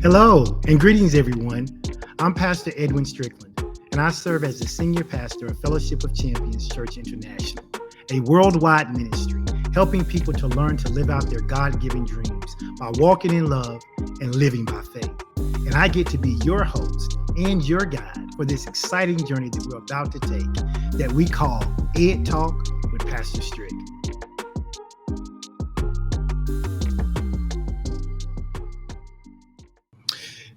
Hello and greetings, everyone. I'm Pastor Edwin Strickland, and I serve as the Senior Pastor of Fellowship of Champions Church International, a worldwide ministry helping people to learn to live out their God-given dreams by walking in love and living by faith. And I get to be your host and your guide for this exciting journey that we're about to take that we call Ed Talk with Pastor Strick.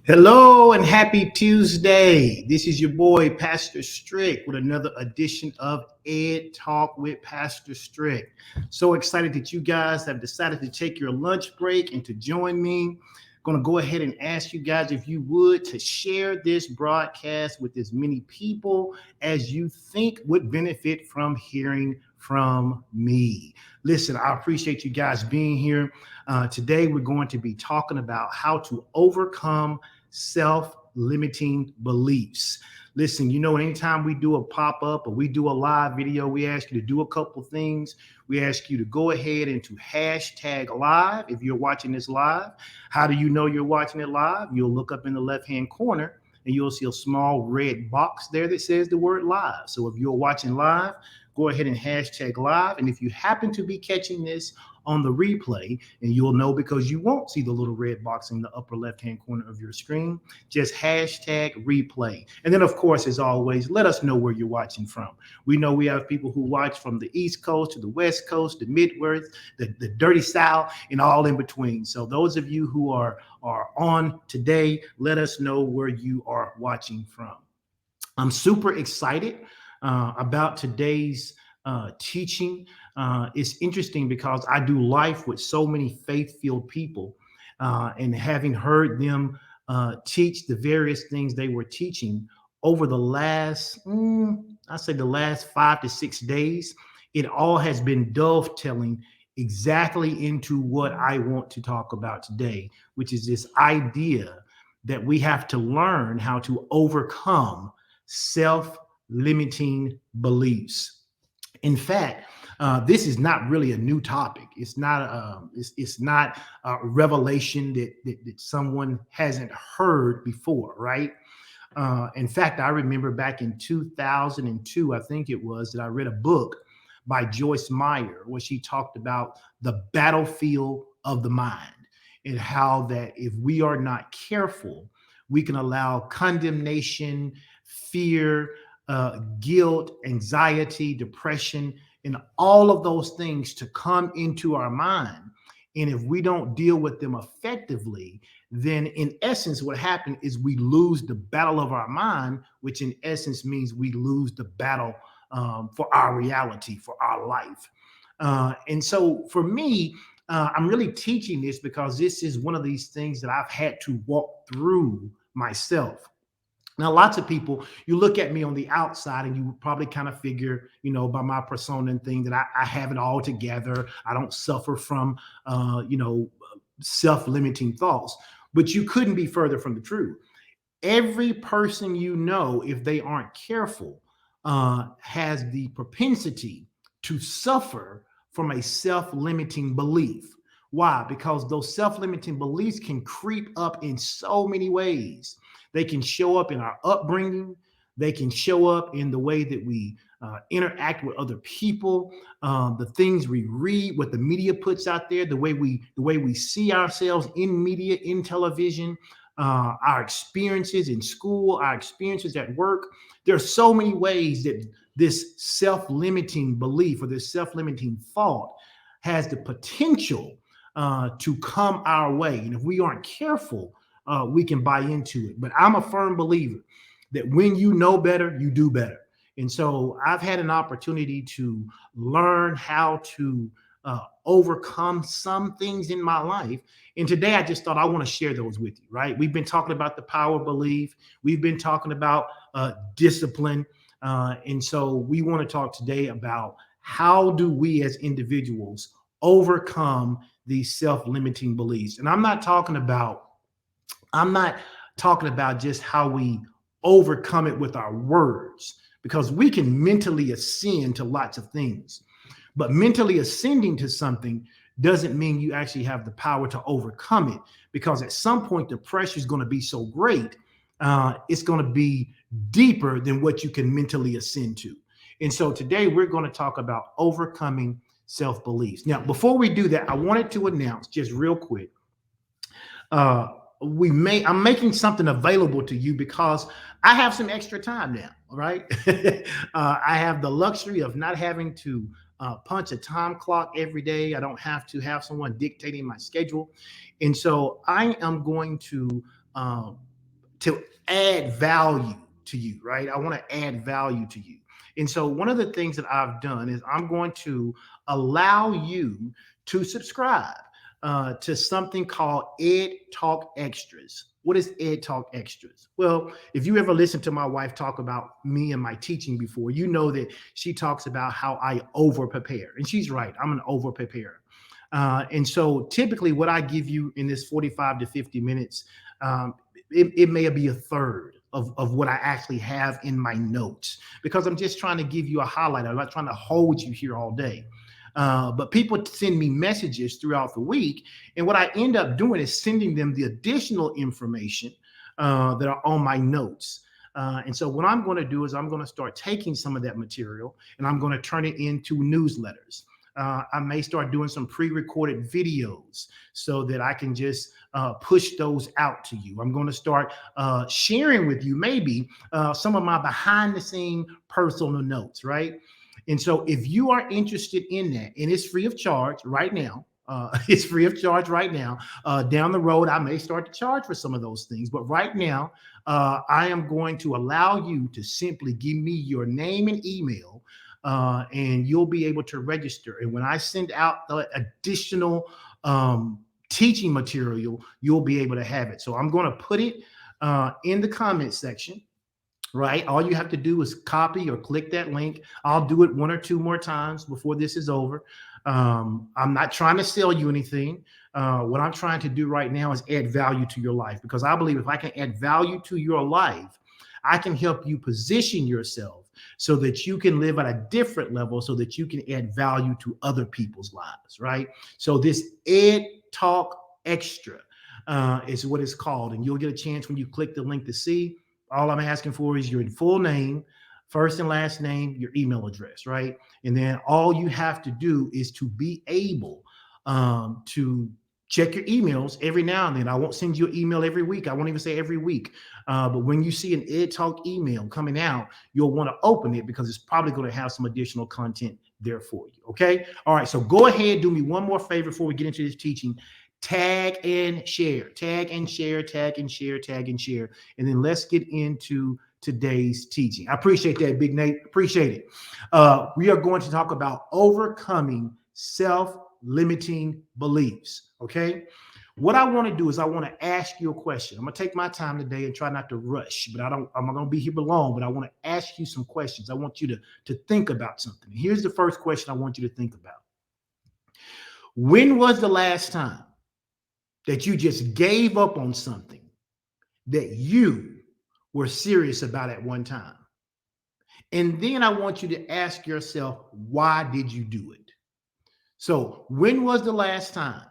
Hello and happy Tuesday. This is your boy, Pastor Strick, with another edition of Ed Talk with Pastor Strick. So excited that you guys have decided to take your lunch break and to join me. I'm going to go ahead and ask you guys, if you would, to share this broadcast with as many people as you think would benefit from hearing from me. Listen, I appreciate you guys being here. Today, we're going to be talking about how to overcome self-limiting beliefs. Listen, anytime we do a pop-up or we do a live video, we ask you to do a couple things. We ask you to go ahead and to hashtag live if you're watching this live. How do you know you're watching it live? You'll look up in the left-hand corner and you'll see a small red box there that says the word live. So if you're watching live, go ahead and hashtag live. And if you happen to be catching this on the replay, and you'll know because you won't see the little red box in the upper left-hand corner of your screen, just hashtag replay. And then, of course, as always, let us know where you're watching from. We know we have people who watch from the East Coast to the West Coast, the Midwest, the Dirty South, and all in between. So those of you who are on today, let us know where you are watching from. I'm super excited about today's teaching. It's interesting because I do life with so many faith-filled people, and having heard them teach the various things they were teaching over the last, the last 5 to 6 days, it all has been dovetailing exactly into what I want to talk about today, which is this idea that we have to learn how to overcome self-limiting beliefs. In fact, this is not really a new topic. It's not a revelation that someone hasn't heard before, right? In fact, I remember back in 2002, I think it was, that I read a book by Joyce Meyer where she talked about the battlefield of the mind and how that if we are not careful, we can allow condemnation, fear, guilt, anxiety, depression, and all of those things to come into our mind. And if we don't deal with them effectively, then in essence, what happens is we lose the battle of our mind, which in essence means we lose the battle for our reality, for our life. And so for me, I'm really teaching this because this is one of these things that I've had to walk through myself. Now, lots of people, you look at me on the outside and you probably kind of figure, by my persona and thing that I have it all together. I don't suffer from, self-limiting thoughts. But you couldn't be further from the truth. Every person if they aren't careful, has the propensity to suffer from a self-limiting belief. Why? Because those self-limiting beliefs can creep up in so many ways. They can show up in our upbringing. They can show up in the way that we interact with other people, the things we read, what the media puts out there, the way we see ourselves in media, in television, our experiences in school, our experiences at work. There are so many ways that this self-limiting belief or this self-limiting thought has the potential to come our way. And if we aren't careful, we can buy into it. But I'm a firm believer that when you know better, you do better. And so I've had an opportunity to learn how to overcome some things in my life. And today I just thought I want to share those with you, right? We've been talking about the power of belief. We've been talking about discipline. And so we want to talk today about how do we as individuals overcome these self-limiting beliefs. And I'm not talking about just how we overcome it with our words, because we can mentally ascend to lots of things. But mentally ascending to something doesn't mean you actually have the power to overcome it, because at some point the pressure is going to be so great, it's going to be deeper than what you can mentally ascend to. And so today we're going to talk about overcoming self beliefs. Now, before we do that, I wanted to announce just real quick. Uh, I'm making something available to you because I have some extra time now. Right, I have the luxury of not having to punch a time clock every day. I don't have to have someone dictating my schedule, and so I am going um, to add value to you. Right, I want to add value to you, and so one of the things that I've done is I'm going to allow you to subscribe to something called Ed Talk Extras. What is Ed Talk Extras? Well, if you ever listen to my wife talk about me and my teaching before, you know that she talks about how I over prepare. And she's right, I'm an over preparer. And so typically, what I give you in this 45 to 50 minutes, it may be a third of what I actually have in my notes, because I'm just trying to give you a highlight. I'm not trying to hold you here all day. But people send me messages throughout the week, and what I end up doing is sending them the additional information that are on my notes. And so what I'm going to do is I'm going to start taking some of that material and I'm going to turn it into newsletters. I may start doing some pre-recorded videos so that I can just push those out to you. I'm going to start sharing with you maybe some of my behind the scene personal notes, right? And so if you are interested in that, and it's free of charge right now, it's free of charge right now. Down the road, I may start to charge for some of those things. But right now, I am going to allow you to simply give me your name and email, and you'll be able to register. And when I send out the additional teaching material, you'll be able to have it. So I'm going to put it in the comment section. Right. All you have to do is copy or click that link. I'll do it one or two more times before this is over. I'm not trying to sell you anything. What I'm trying to do right now is add value to your life, because I believe if I can add value to your life, I can help you position yourself so that you can live at a different level, so that you can add value to other people's lives. Right. So this Ed Talk Extra is what it's called. And you'll get a chance when you click the link to see. All I'm asking for is your full name, first and last name, your email address, right? And then all you have to do is to be able to check your emails every now and then. I won't send you an email every week. I won't even say every week. But when you see an Ed Talk email coming out, you'll want to open it, because it's probably going to have some additional content there for you. Okay. All right. So go ahead, do me one more favor before we get into this teaching. Tag and share, tag and share, tag and share, tag and share. And then let's get into today's teaching. I appreciate that, Big Nate. Appreciate it. We are going to talk about overcoming self-limiting beliefs. Okay. What I want to do is I want to ask you a question. I'm going to take my time today and try not to rush, but I'm not going to be here long, but I want to ask you some questions. I want you to think about something. Here's the first question I want you to think about. When was the last time that you just gave up on something that you were serious about at one time? And then I want you to ask yourself, why did you do it? So when was the last time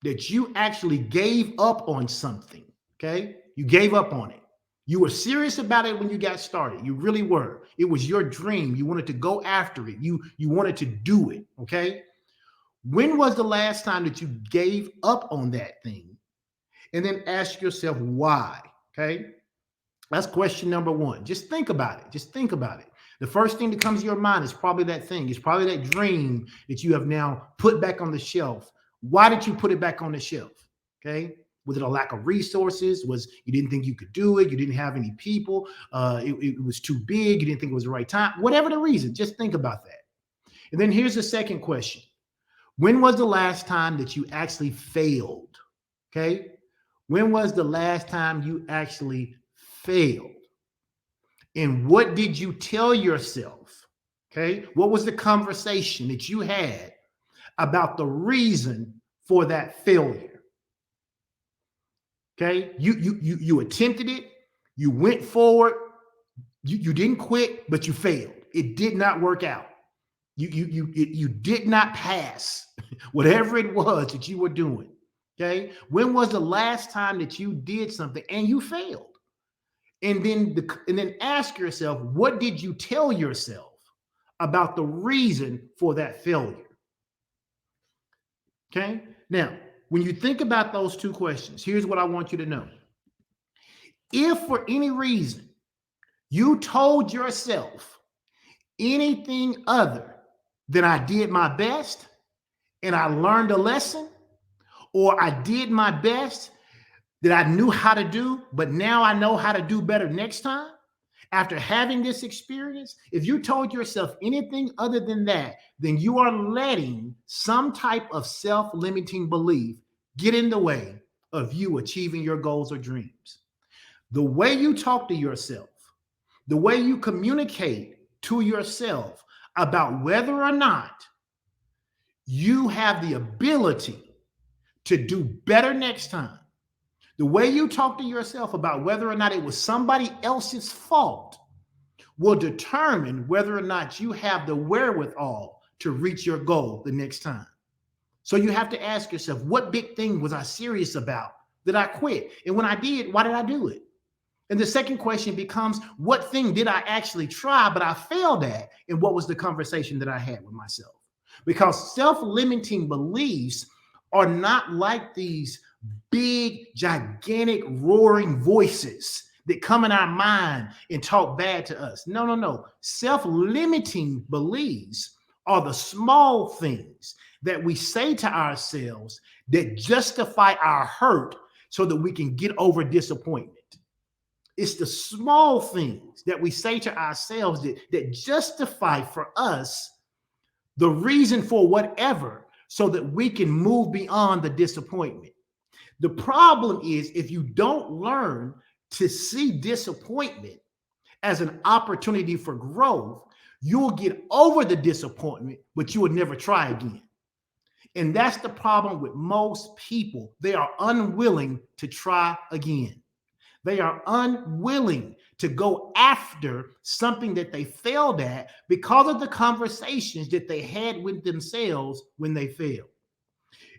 that you actually gave up on something? Okay. You gave up on it. You were serious about it when you got started. You really were. It was your dream. You wanted to go after it. You wanted to do it. Okay. When was the last time that you gave up on that thing? And then ask yourself why. Okay. That's question number one. Just think about it. Just think about it. The first thing that comes to your mind is probably that thing. It's probably that dream that you have now put back on the shelf. Why did you put it back on the shelf? Okay. Was it a lack of resources? Was you didn't think you could do it? You didn't have any people? It was too big. You didn't think it was the right time. Whatever the reason, just think about that. And then here's the second question. When was the last time that you actually failed? Okay. When was the last time you actually failed? And what did you tell yourself? Okay. What was the conversation that you had about the reason for that failure? Okay. You attempted it. You went forward. You didn't quit, but you failed. It did not work out. You did not pass whatever it was that you were doing. Okay. When was the last time that you did something and you failed? And then ask yourself, what did you tell yourself about the reason for that failure? Okay. Now, when you think about those two questions, here's what I want you to know. If for any reason you told yourself anything other than I did my best and I learned a lesson, or I did my best that I knew how to do, but now I know how to do better next time, after having this experience, if you told yourself anything other than that, then you are letting some type of self-limiting belief get in the way of you achieving your goals or dreams. The way you talk to yourself, the way you communicate to yourself about whether or not you have the ability to do better next time, the way you talk to yourself about whether or not it was somebody else's fault will determine whether or not you have the wherewithal to reach your goal the next time. So you have to ask yourself, what big thing was I serious about that I quit? And when I did, why did I do it? And the second question becomes, what thing did I actually try, but I failed at? And what was the conversation that I had with myself? Because self-limiting beliefs are not like these big, gigantic, roaring voices that come in our mind and talk bad to us. No, no, no. Self-limiting beliefs are the small things that we say to ourselves that justify our hurt so that we can get over disappointment. It's the small things that we say to ourselves that justify for us the reason for whatever so that we can move beyond the disappointment. The problem is, if you don't learn to see disappointment as an opportunity for growth, you'll get over the disappointment, but you will never try again. And that's the problem with most people. They are unwilling to try again. They are unwilling to go after something that they failed at because of the conversations that they had with themselves when they failed.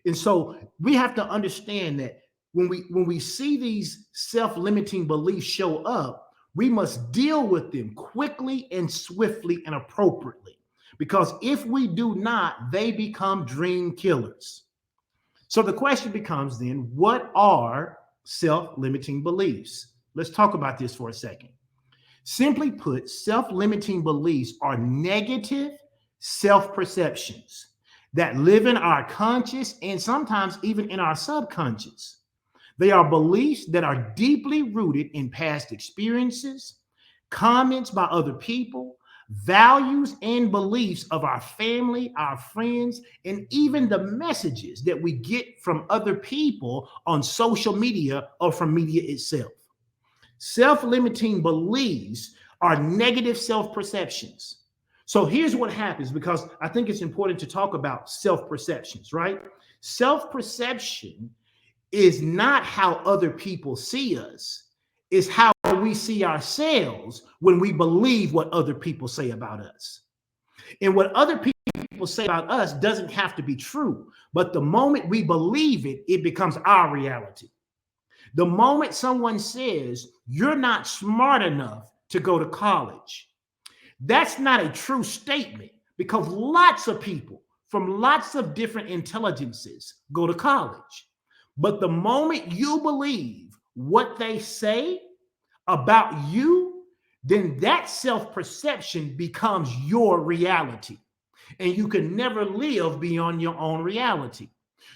And so we have to understand that when we see these self-limiting beliefs show up, we must deal with them quickly and swiftly and appropriately. Because if we do not, they become dream killers. So the question becomes then, what are self-limiting beliefs? Let's talk about this for a second. Simply put, self-limiting beliefs are negative self-perceptions that live in our conscious and sometimes even in our subconscious. They are beliefs that are deeply rooted in past experiences, comments by other people, values and beliefs of our family, our friends, and even the messages that we get from other people on social media or from media itself. Self-limiting beliefs are negative self-perceptions. So here's what happens, because I think it's important to talk about self-perceptions, right? Self-perception is not how other people see us. It's how we see ourselves when we believe what other people say about us. And what other people say about us doesn't have to be true. But the moment we believe it, it becomes our reality. The moment someone says, you're not smart enough to go to college, that's not a true statement, because lots of people from lots of different intelligences go to college. But the moment you believe what they say about you, then that self-perception becomes your reality. And you can never live beyond your own reality.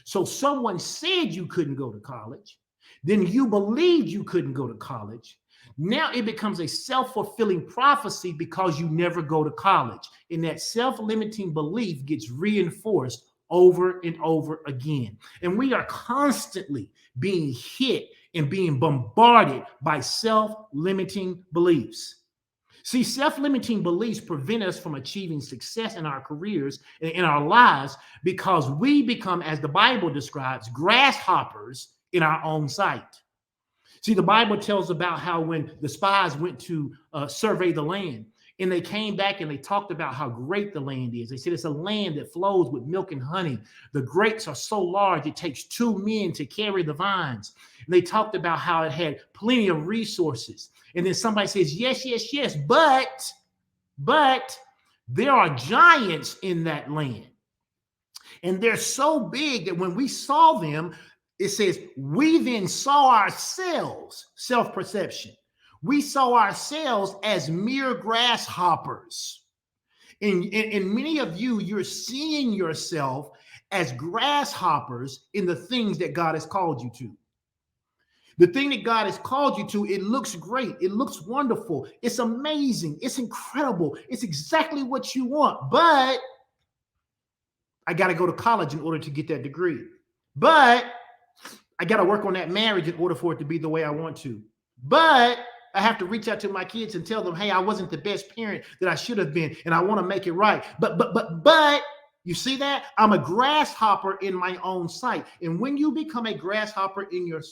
So someone said you couldn't go to college, then you believed you couldn't go to college. Now it becomes a self-fulfilling prophecy because you never go to college. And that self-limiting belief gets reinforced over and over again. And we are constantly being hit and being bombarded by self-limiting beliefs. See, self-limiting beliefs prevent us from achieving success in our careers and in our lives because we become, as the Bible describes, grasshoppers in our own sight. See, the Bible tells about how when the spies went to survey the land, And they came back and they talked about how great the land is. They said it's a land that flows with milk and honey. The grapes are so large, it takes 2 men to carry the vines. And they talked about how it had plenty of resources. And then somebody says, yes, yes, yes, but there are giants in that land. And they're so big that when we saw them, it says, we then saw ourselves, self-perception. We saw ourselves as mere grasshoppers. And many of you, you're seeing yourself as grasshoppers in the things that God has called you to. The thing that God has called you to, it looks great. It looks wonderful. It's amazing. It's incredible. It's exactly what you want. But I got to go to college in order to get that degree. But I got to work on that marriage in order for it to be the way I want to. But I have to reach out to my kids and tell them, hey, I wasn't the best parent that I should have been, and I want to make it right. But you see that? I'm a grasshopper in my own sight. And when you become a grasshopper in your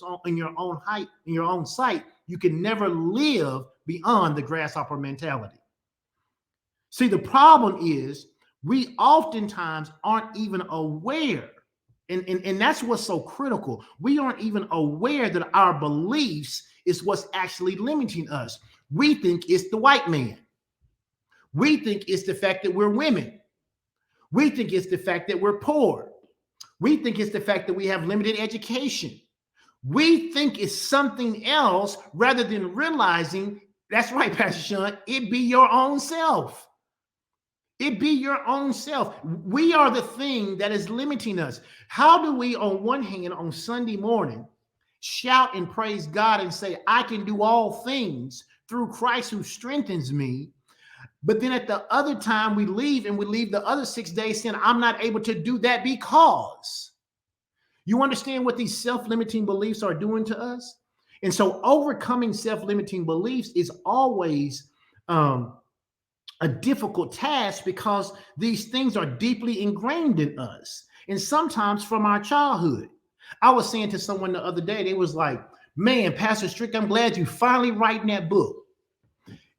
own sight, you can never live beyond the grasshopper mentality. See, the problem is we oftentimes aren't even aware. And that's what's so critical. We aren't even aware that our beliefs is what's actually limiting us. We think it's the white man. We think it's the fact that we're women. We think it's the fact that we're poor. We think it's the fact that we have limited education. We think it's something else rather than realizing, that's right, Pastor Sean, it be your own self. It be your own self. We are the thing that is limiting us. How do we, on one hand, on Sunday morning, shout and praise God and say, I can do all things through Christ who strengthens me? But then at the other time we leave the other 6 days saying, I'm not able to do that because. You understand what these self-limiting beliefs are doing to us? And so overcoming self-limiting beliefs is always a difficult task because these things are deeply ingrained in us, and sometimes from our childhood. I was saying to someone the other day, they was like, man, Pastor Strick, I'm glad you finally writing that book.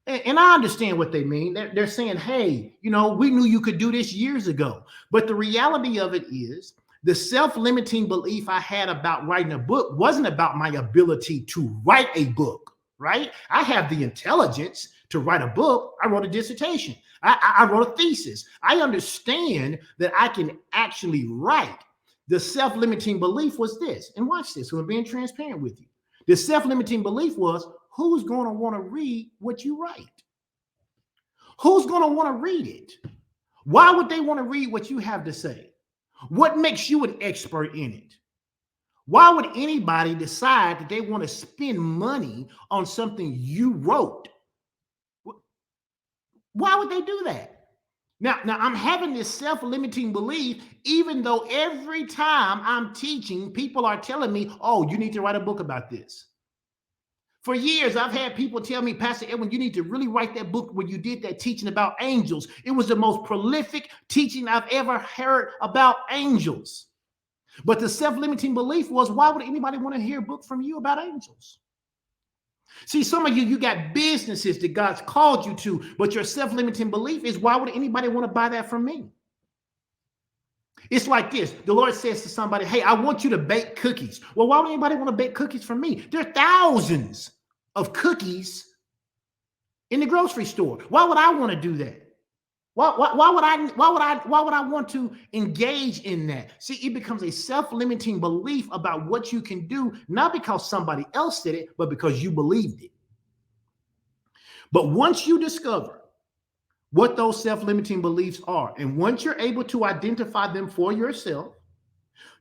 And I understand what they mean. They're saying, hey, we knew you could do this years ago. But the reality of it is the self-limiting belief I had about writing a book wasn't about my ability to write a book, right? I have the intelligence to write a book. I wrote a dissertation. I wrote a thesis. I understand that I can actually write. The self-limiting belief was this, and watch this, so I'm being transparent with you. The self-limiting belief was, who's going to want to read what you write? Who's going to want to read it? Why would they want to read what you have to say? What makes you an expert in it? Why would anybody decide that they want to spend money on something you wrote? Why would they do that? Now I'm having this self-limiting belief, even though every time I'm teaching, people are telling me, oh, you need to write a book about this. For years, I've had people tell me, Pastor Edwin, you need to really write that book when you did that teaching about angels. It was the most prolific teaching I've ever heard about angels. But the self-limiting belief was, why would anybody want to hear a book from you about angels? See, some of you got businesses that God's called you to, but your self-limiting belief is, why would anybody want to buy that from me? It's like this. The Lord says to somebody, hey, I want you to bake cookies. Well, why would anybody want to bake cookies from me? There are thousands of cookies in the grocery store. Why would I want to do that? Why would I want to engage in that? See, it becomes a self-limiting belief about what you can do, not because somebody else said it, but because you believed it. But once you discover what those self-limiting beliefs are, and once you're able to identify them for yourself,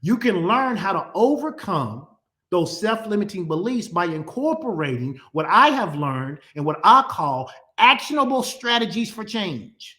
you can learn how to overcome those self-limiting beliefs by incorporating what I have learned and what I call actionable strategies for change.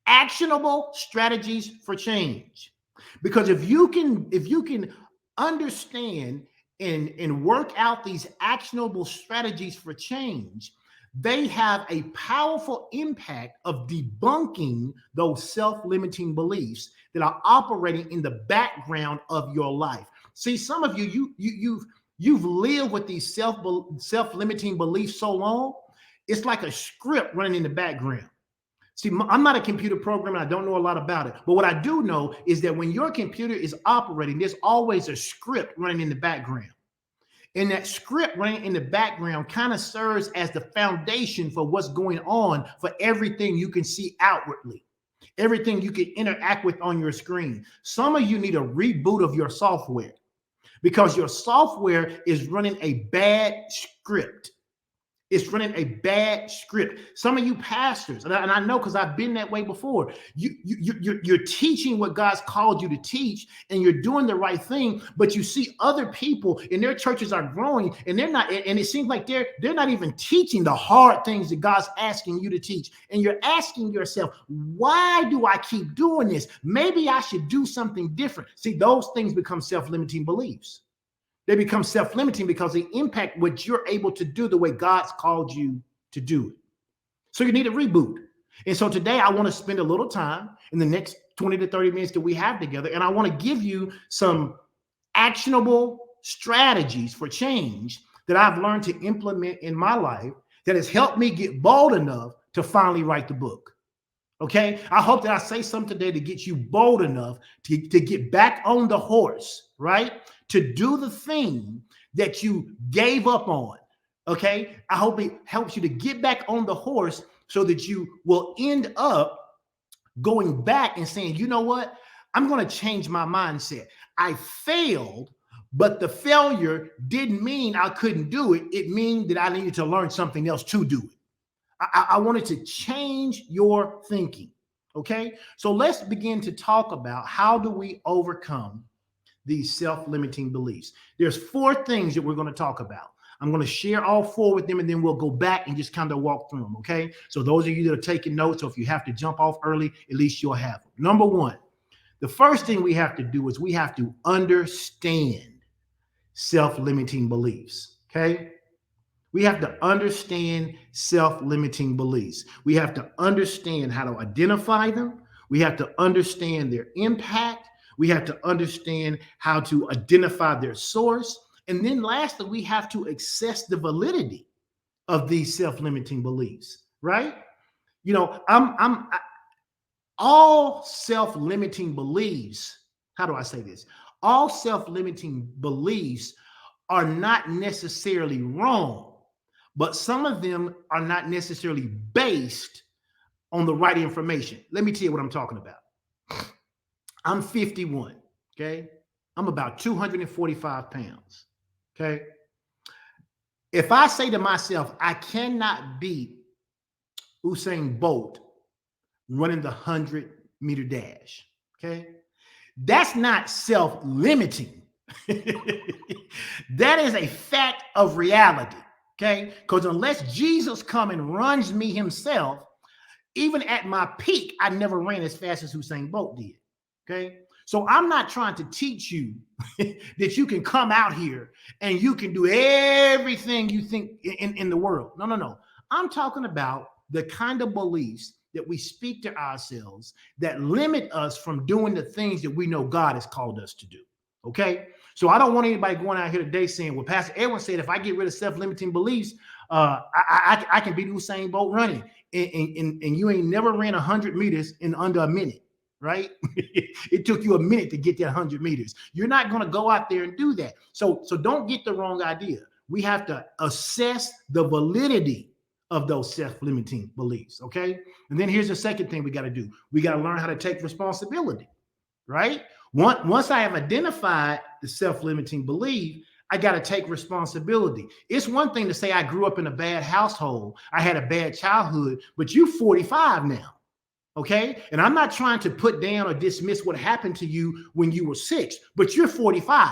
Actionable strategies for change. Because if you can understand and work out these actionable strategies for change, they have a powerful impact of debunking those self-limiting beliefs that are operating in the background of your life. See, some of you've lived with these self-limiting beliefs so long, It's like a script running in the background. See, I'm not a computer programmer. I don't know a lot about it. But what I do know is that when your computer is operating, there's always a script running in the background. And that script running in the background kind of serves as the foundation for what's going on for everything you can see outwardly, everything you can interact with on your screen. Some of you need a reboot of your software because your software is running a bad script. It's running a bad script. Some of you pastors, and I know because I've been that way before, you're teaching what God's called you to teach, and you're doing the right thing, but you see other people and their churches are growing, and they're not, and it seems like they're not even teaching the hard things that God's asking you to teach. And you're asking yourself, why do I keep doing this? Maybe I should do something different. See, those things become self-limiting beliefs. They become self-limiting because they impact what you're able to do the way God's called you to do it. So you need a reboot. And so today I want to spend a little time in the next 20 to 30 minutes that we have together, and I want to give you some actionable strategies for change that I've learned to implement in my life that has helped me get bold enough to finally write the book. Okay, I hope that I say something today to get you bold enough to get back on the horse, right? To do the thing that you gave up on. Okay, I hope it helps you to get back on the horse so that you will end up going back and saying, you know what? I'm going to change my mindset. I failed, but the failure didn't mean I couldn't do it. It means that I needed to learn something else to do it. I wanted to change your thinking. Okay, so let's begin to talk about how do we overcome these self-limiting beliefs. There's 4 things that we're going to talk about. I'm going to share all 4 with them, and then we'll go back and just kind of walk through them. Okay, so those of you that are taking notes, or if you have to jump off early, at least you'll have them. Number 1, the first thing we have to do is we have to understand self-limiting beliefs. Okay. We have to understand self-limiting beliefs. We have to understand how to identify them. We have to understand their impact. We have to understand how to identify their source. And then lastly, we have to assess the validity of these self-limiting beliefs, right? You know, all self-limiting beliefs, how do I say this? All self-limiting beliefs are not necessarily wrong, but some of them are not necessarily based on the right information. Let me tell you what I'm talking about. I'm 51, okay? I'm about 245 pounds, okay? If I say to myself, I cannot beat Usain Bolt running the 100-meter dash, okay? That's not self-limiting. That is a fact of reality. Okay, because unless Jesus come and runs me himself, even at my peak, I never ran as fast as Usain Bolt did. Okay, so I'm not trying to teach you that you can come out here and you can do everything you think in the world. No, no, no. I'm talking about the kind of beliefs that we speak to ourselves that limit us from doing the things that we know God has called us to do. Okay, so I don't want anybody going out here today saying, well, Pastor Edwin said, if I get rid of self-limiting beliefs, I can beat Usain Bolt running. And you ain't never ran 100 meters in under a minute, right? It took you a minute to get that 100 meters. You're not going to go out there and do that. So don't get the wrong idea. We have to assess the validity of those self-limiting beliefs, okay? And then here's the second thing we got to do. We got to learn how to take responsibility, right? Once I have identified the self-limiting belief, I got to take responsibility. It's one thing to say I grew up in a bad household, I had a bad childhood, but you're 45 now, okay? And I'm not trying to put down or dismiss what happened to you when you were 6, but you're 45.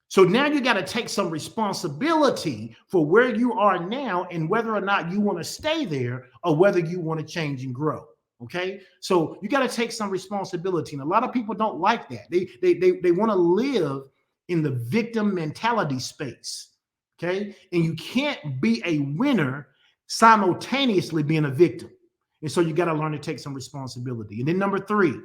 So now you got to take some responsibility for where you are now and whether or not you want to stay there or whether you want to change and grow. Okay, so you got to take some responsibility, and a lot of people don't like that. They want to live in the victim mentality space. Okay, and you can't be a winner simultaneously being a victim, and so you got to learn to take some responsibility. And then number 3,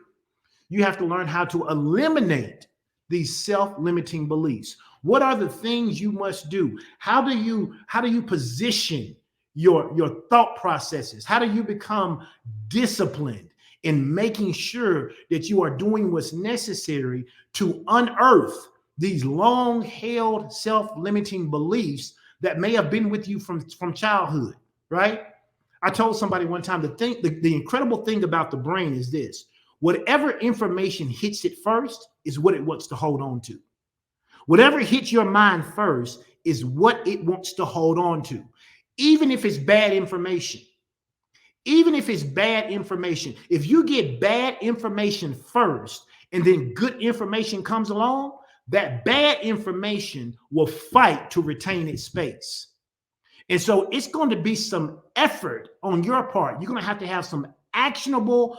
you have to learn how to eliminate these self-limiting beliefs. What are the things you must do? How do you position your thought processes? How do you become disciplined in making sure that you are doing what's necessary to unearth these long-held self-limiting beliefs that may have been with you from childhood, right? I told somebody one time the incredible thing about the brain is this: whatever information hits it first is what it wants to hold on to. Whatever hits your mind first is what it wants to hold on to, even if it's bad information. Even if it's bad information, if you get bad information first and then good information comes along, that bad information will fight to retain its space. And so it's going to be some effort on your part. You're going to have some actionable,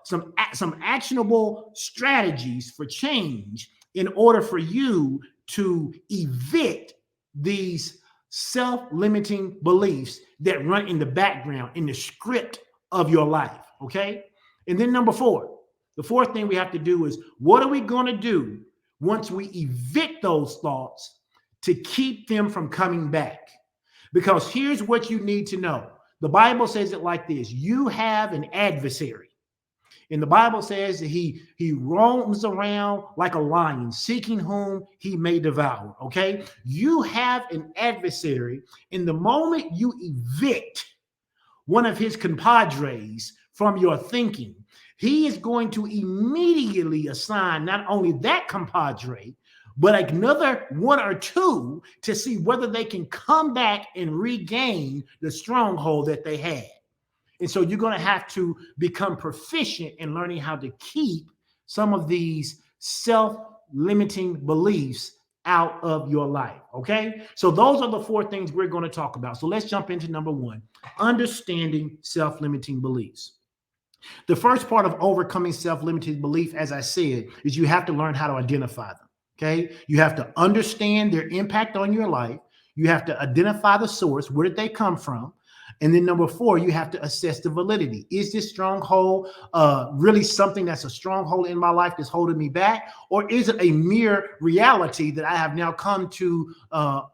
some actionable strategies for change in order for you to evict these self-limiting beliefs that run in the background, in the script of your life. Okay. And then number four, the fourth thing we have to do is, what are we going to do once we evict those thoughts to keep them from coming back? Because here's what you need to know. The Bible says it like this: you have an adversary. And the Bible says that he roams around like a lion, seeking whom he may devour. Okay? You have an adversary. In the moment you evict one of his compadres from your thinking, he is going to immediately assign not only that compadre, but another one or two to see whether they can come back and regain the stronghold that they had. And so you're going to have to become proficient in learning how to keep some of these self-limiting beliefs out of your life. Okay. So those are the four things we're going to talk about. So let's jump into number one: understanding self-limiting beliefs. The first part of overcoming self-limiting belief, as I said, is you have to learn how to identify them. Okay. You have to understand their impact on your life. You have to identify the source. Where did they come from? And then number four, you have to assess the validity. Is this stronghold really something that's a stronghold in my life that's holding me back? Or is it a mere reality that I have now come to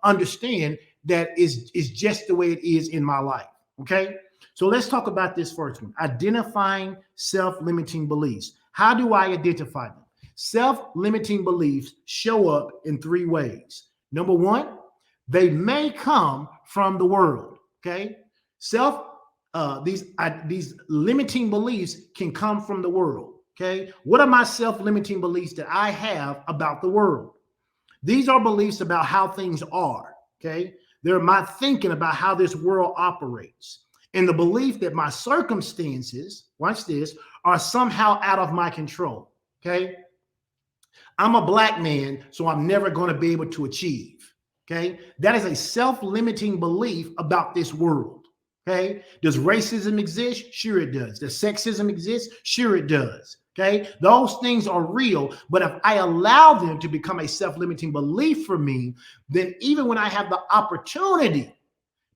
understand that is just the way it is in my life? Okay. So let's talk about this first one: identifying self-limiting beliefs. How do I identify them? Self-limiting beliefs show up in three ways. Number one, they may come from the world. Okay. These limiting beliefs can come from the world. Okay. What are my self-limiting beliefs that I have about the world? These are beliefs about how things are. Okay. They're my thinking about how this world operates, and the belief that my circumstances, watch this, are somehow out of my control. Okay. I'm a black man, so I'm never going to be able to achieve. Okay. That is a self-limiting belief about this world. Okay. Does racism exist? Sure it does. Does sexism exist? Sure it does. Okay. Those things are real, but if I allow them to become a self-limiting belief for me, then even when I have the opportunity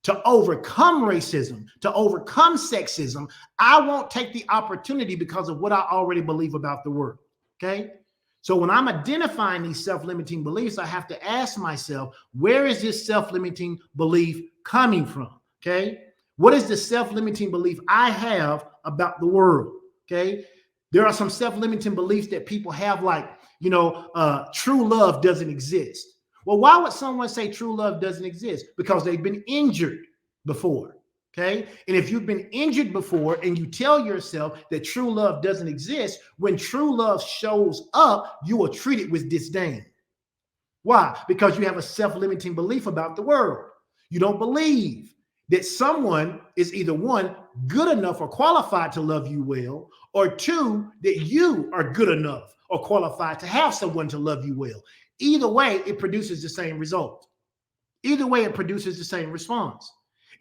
to overcome racism, to overcome sexism, I won't take the opportunity because of what I already believe about the world. Okay. So when I'm identifying these self-limiting beliefs, I have to ask myself, where is this self-limiting belief coming from? Okay. What is the self-limiting belief I have about the world? Okay. There are some self-limiting beliefs that people have, like, true love doesn't exist. Well, why would someone say true love doesn't exist? Because they've been injured before. Okay. And if you've been injured before and you tell yourself that true love doesn't exist, when true love shows up, you will treat it with disdain. Why? Because you have a self-limiting belief about the world. You don't believe that someone is either one, good enough or qualified to love you well, or two, that you are good enough or qualified to have someone to love you well. Either way, it produces the same result. Either way, it produces the same response.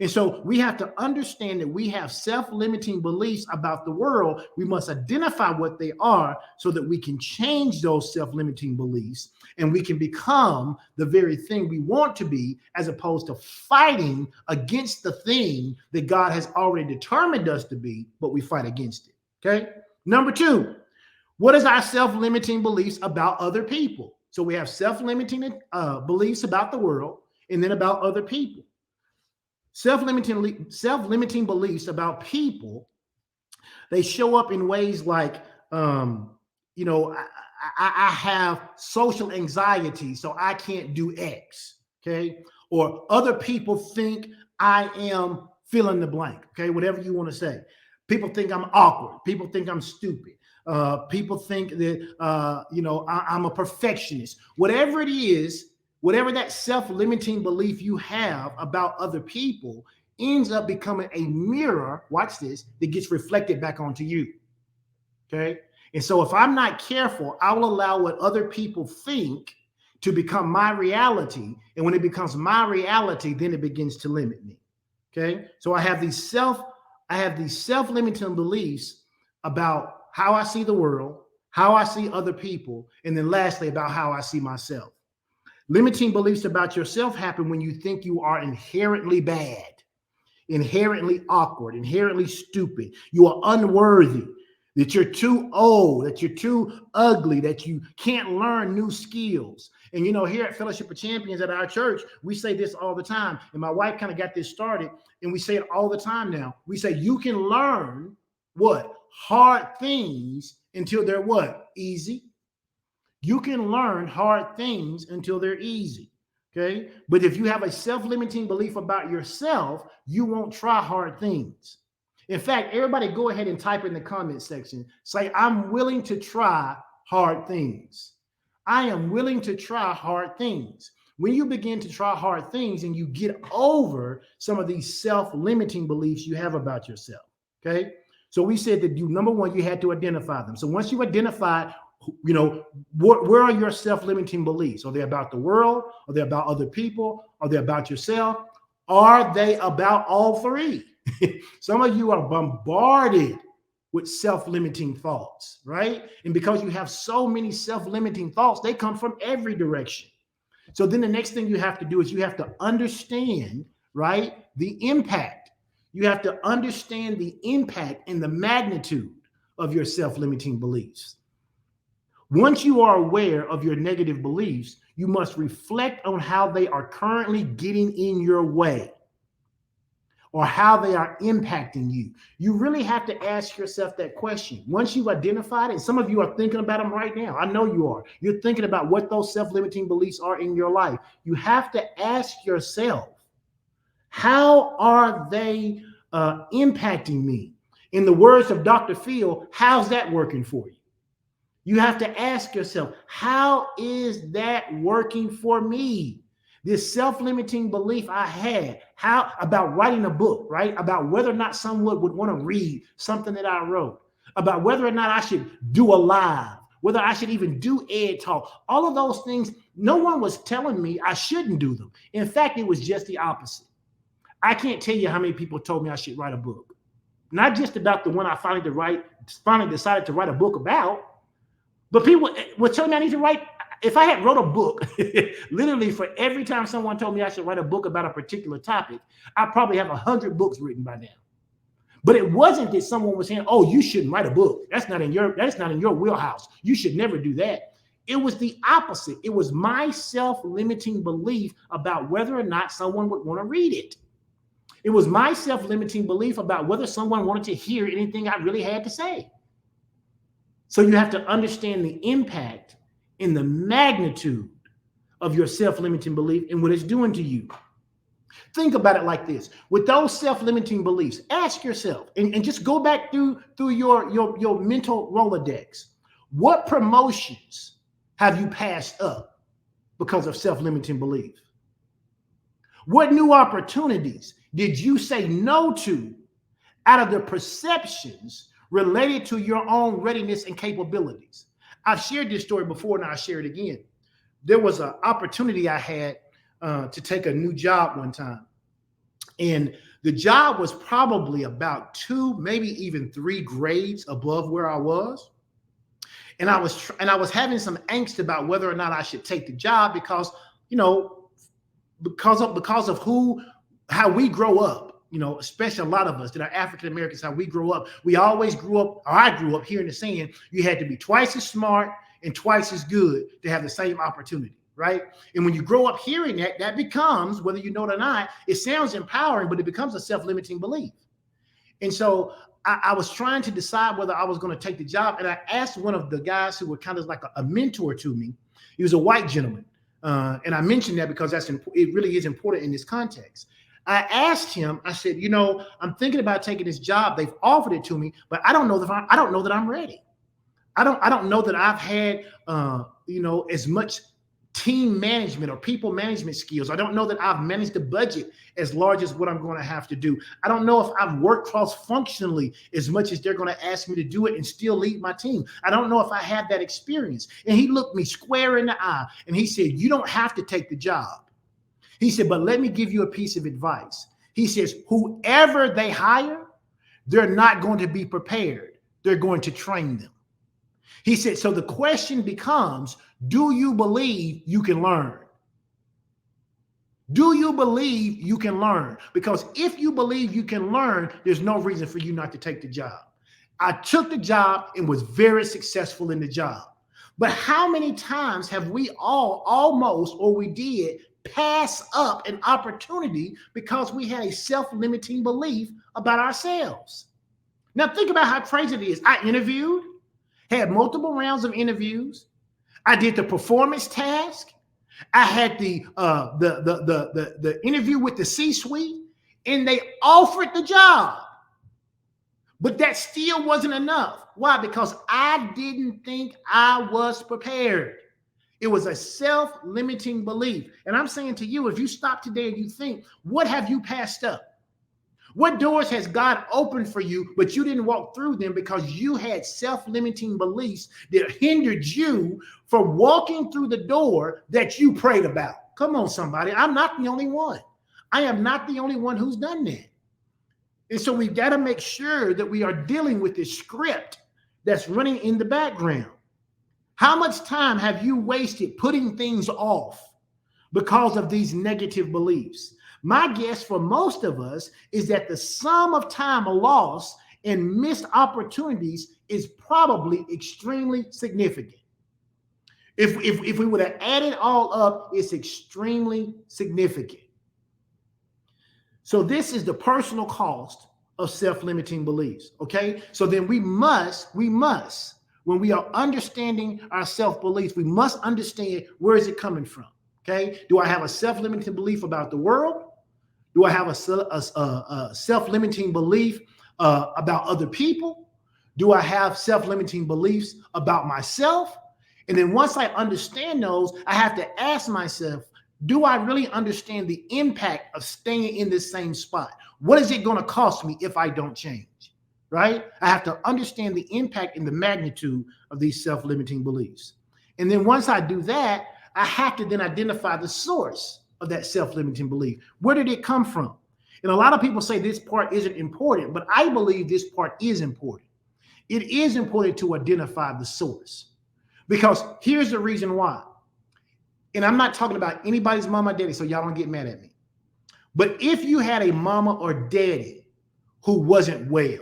And so we have to understand that we have self-limiting beliefs about the world. We must identify what they are so that we can change those self-limiting beliefs and we can become the very thing we want to be, as opposed to fighting against the thing that God has already determined us to be, but we fight against it. Okay. Number two, what is our self-limiting beliefs about other people? So we have self-limiting beliefs about the world and then about other people. Self-limiting beliefs about people, they show up in ways like, um, you know, I have social anxiety, so I can't do X. Okay. Or other people think I am fill in the blank. Okay. Whatever you want to say. People think I'm awkward. People think I'm stupid. People think that, I'm a perfectionist. Whatever it is, whatever that self limiting belief you have about other people ends up becoming a mirror, watch this, that gets reflected back onto you. Okay. And so if I'm not careful, I will allow what other people think to become my reality. And when it becomes my reality, then it begins to limit me. Okay. So I have these self-limiting beliefs about how I see the world, how I see other people, and then lastly, about how I see myself. Limiting beliefs about yourself happen when you think you are inherently bad, inherently awkward, inherently stupid. You are unworthy, that you're too old, that you're too ugly, that you can't learn new skills. And here at Fellowship of Champions at our church, we say this all the time. And my wife kind of got this started, and we say it all the time now. We say you can learn what? Hard things until they're what? Easy. You can learn hard things until they're easy. Okay. But if you have a self-limiting belief about yourself, you won't try hard things. In fact, everybody go ahead and type in the comment section, say, I'm willing to try hard things. I am willing to try hard things. When you begin to try hard things and you get over some of these self-limiting beliefs you have about yourself. Okay. So we said that number one, you had to identify them. So once you identify, where are your self-limiting beliefs? Are they about the world? Are they about other people? Are they about yourself? Are they about all three? Some of you are bombarded with self-limiting thoughts, right? And because you have so many self-limiting thoughts, they come from every direction. So then the next thing you have to do is you have to understand, right, the impact. You have to understand the impact and the magnitude of your self-limiting beliefs. Once you are aware of your negative beliefs, you must reflect on how they are currently getting in your way or how they are impacting you. You really have to ask yourself that question. Once you've identified it, and some of you are thinking about them right now. I know you are. You're thinking about what those self-limiting beliefs are in your life. You have to ask yourself, how are they impacting me? In the words of Dr. Phil, how's that working for you? You have to ask yourself, how is that working for me? This self-limiting belief I had, how about writing a book, right? About whether or not someone would want to read something that I wrote, about whether or not I should do a live, whether I should even do Ed Talk. All of those things, no one was telling me I shouldn't do them. In fact, it was just the opposite. I can't tell you how many people told me I should write a book. Not just about the one I finally decided to write a book about, but people were telling me I need to write. If I had wrote a book, literally for every time someone told me I should write a book about a particular topic, I probably have 100 books written by now. But it wasn't that someone was saying, "Oh, you shouldn't write a book. That's not in your wheelhouse. You should never do that." It was the opposite. It was my self-limiting belief about whether or not someone would want to read it. It was my self-limiting belief about whether someone wanted to hear anything I really had to say. So you have to understand the impact and the magnitude of your self-limiting belief and what it's doing to you. Think about it like this. With those self-limiting beliefs, ask yourself, and just go back through your mental Rolodex. What promotions have you passed up because of self-limiting belief? What new opportunities did you say no to out of the perceptions related to your own readiness and capabilities? I've shared this story before, and I'll share it again. There was an opportunity I had to take a new job one time. And the job was probably about 2, maybe even 3 grades above where I was. And I was having some angst about whether or not I should take the job because how we grow up, especially a lot of us that are African Americans, how we grow up. We always grew up, or I grew up hearing the saying, you had to be twice as smart and twice as good to have the same opportunity, right? And when you grow up hearing that, that becomes, whether you know it or not, it sounds empowering, but it becomes a self-limiting belief. And so I was trying to decide whether I was going to take the job. And I asked one of the guys who were kind of like a mentor to me. He was a white gentleman. And I mentioned that because it really is important in this context. I asked him, I said, I'm thinking about taking this job. They've offered it to me, but I don't know that I'm ready. I don't know that I've had, as much team management or people management skills. I don't know that I've managed the budget as large as what I'm going to have to do. I don't know if I've worked cross-functionally as much as they're going to ask me to do it and still lead my team. I don't know if I have that experience. And he looked me square in the eye and he said, you don't have to take the job. He said, but let me give you a piece of advice. He says, whoever they hire, they're not going to be prepared. They're going to train them. He said, so the question becomes, do you believe you can learn? Do you believe you can learn? Because if you believe you can learn, there's no reason for you not to take the job. I took the job and was very successful in the job. But how many times have we all almost, or we did, pass up an opportunity because we had a self-limiting belief about ourselves? Now think about how crazy it is. I interviewed, had multiple rounds of interviews. I did the performance task. I had the interview with the C-suite, and they offered the job. But that still wasn't enough. Why? Because I didn't think I was prepared. It was a self-limiting belief. And I'm saying to you, if you stop today and you think, what have you passed up? What doors has God opened for you, but you didn't walk through them because you had self-limiting beliefs that hindered you from walking through the door that you prayed about? Come on, somebody. I'm not the only one. I am not the only one who's done that. And so we've got to make sure that we are dealing with this script that's running in the background. How much time have you wasted putting things off because of these negative beliefs? My guess for most of us is that the sum of time lost and missed opportunities is probably extremely significant. If we would have added all up, it's extremely significant. So this is the personal cost of self-limiting beliefs, okay? So then we must, when we are understanding our self-beliefs, we must understand, where is it coming from, okay? Do I have a self-limiting belief about the world? Do I have a self-limiting belief about other people? Do I have self-limiting beliefs about myself? And then once I understand those, I have to ask myself, do I really understand the impact of staying in this same spot? What is it going to cost me if I don't change, right? I have to understand the impact and the magnitude of these self-limiting beliefs. And then once I do that, I have to then identify the source of that self-limiting belief. Where did it come from? And a lot of people say this part isn't important, but I believe this part is important. It is important to identify the source, because here's the reason why. And I'm not talking about anybody's mama or daddy, so y'all don't get mad at me. But if you had a mama or daddy who wasn't well,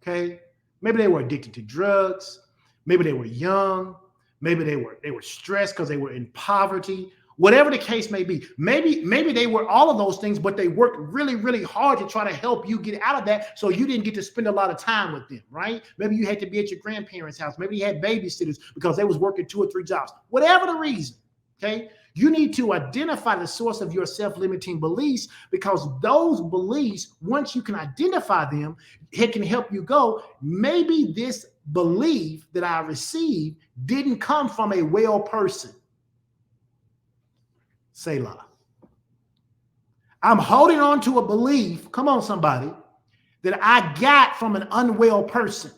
okay, maybe they were addicted to drugs, maybe they were young, maybe they were stressed because they were in poverty, whatever the case may be. Maybe they were all of those things, but they worked really, really hard to try to help you get out of that, so you didn't get to spend a lot of time with them, right? Maybe you had to be at your grandparents' house. Maybe you had babysitters because they was working 2 or 3 jobs. Whatever the reason, okay? You need to identify the source of your self-limiting beliefs, because those beliefs, once you can identify them, it can help you go, maybe this belief that I received didn't come from a well person. Selah. I'm holding on to a belief, come on somebody, that I got from an unwell person.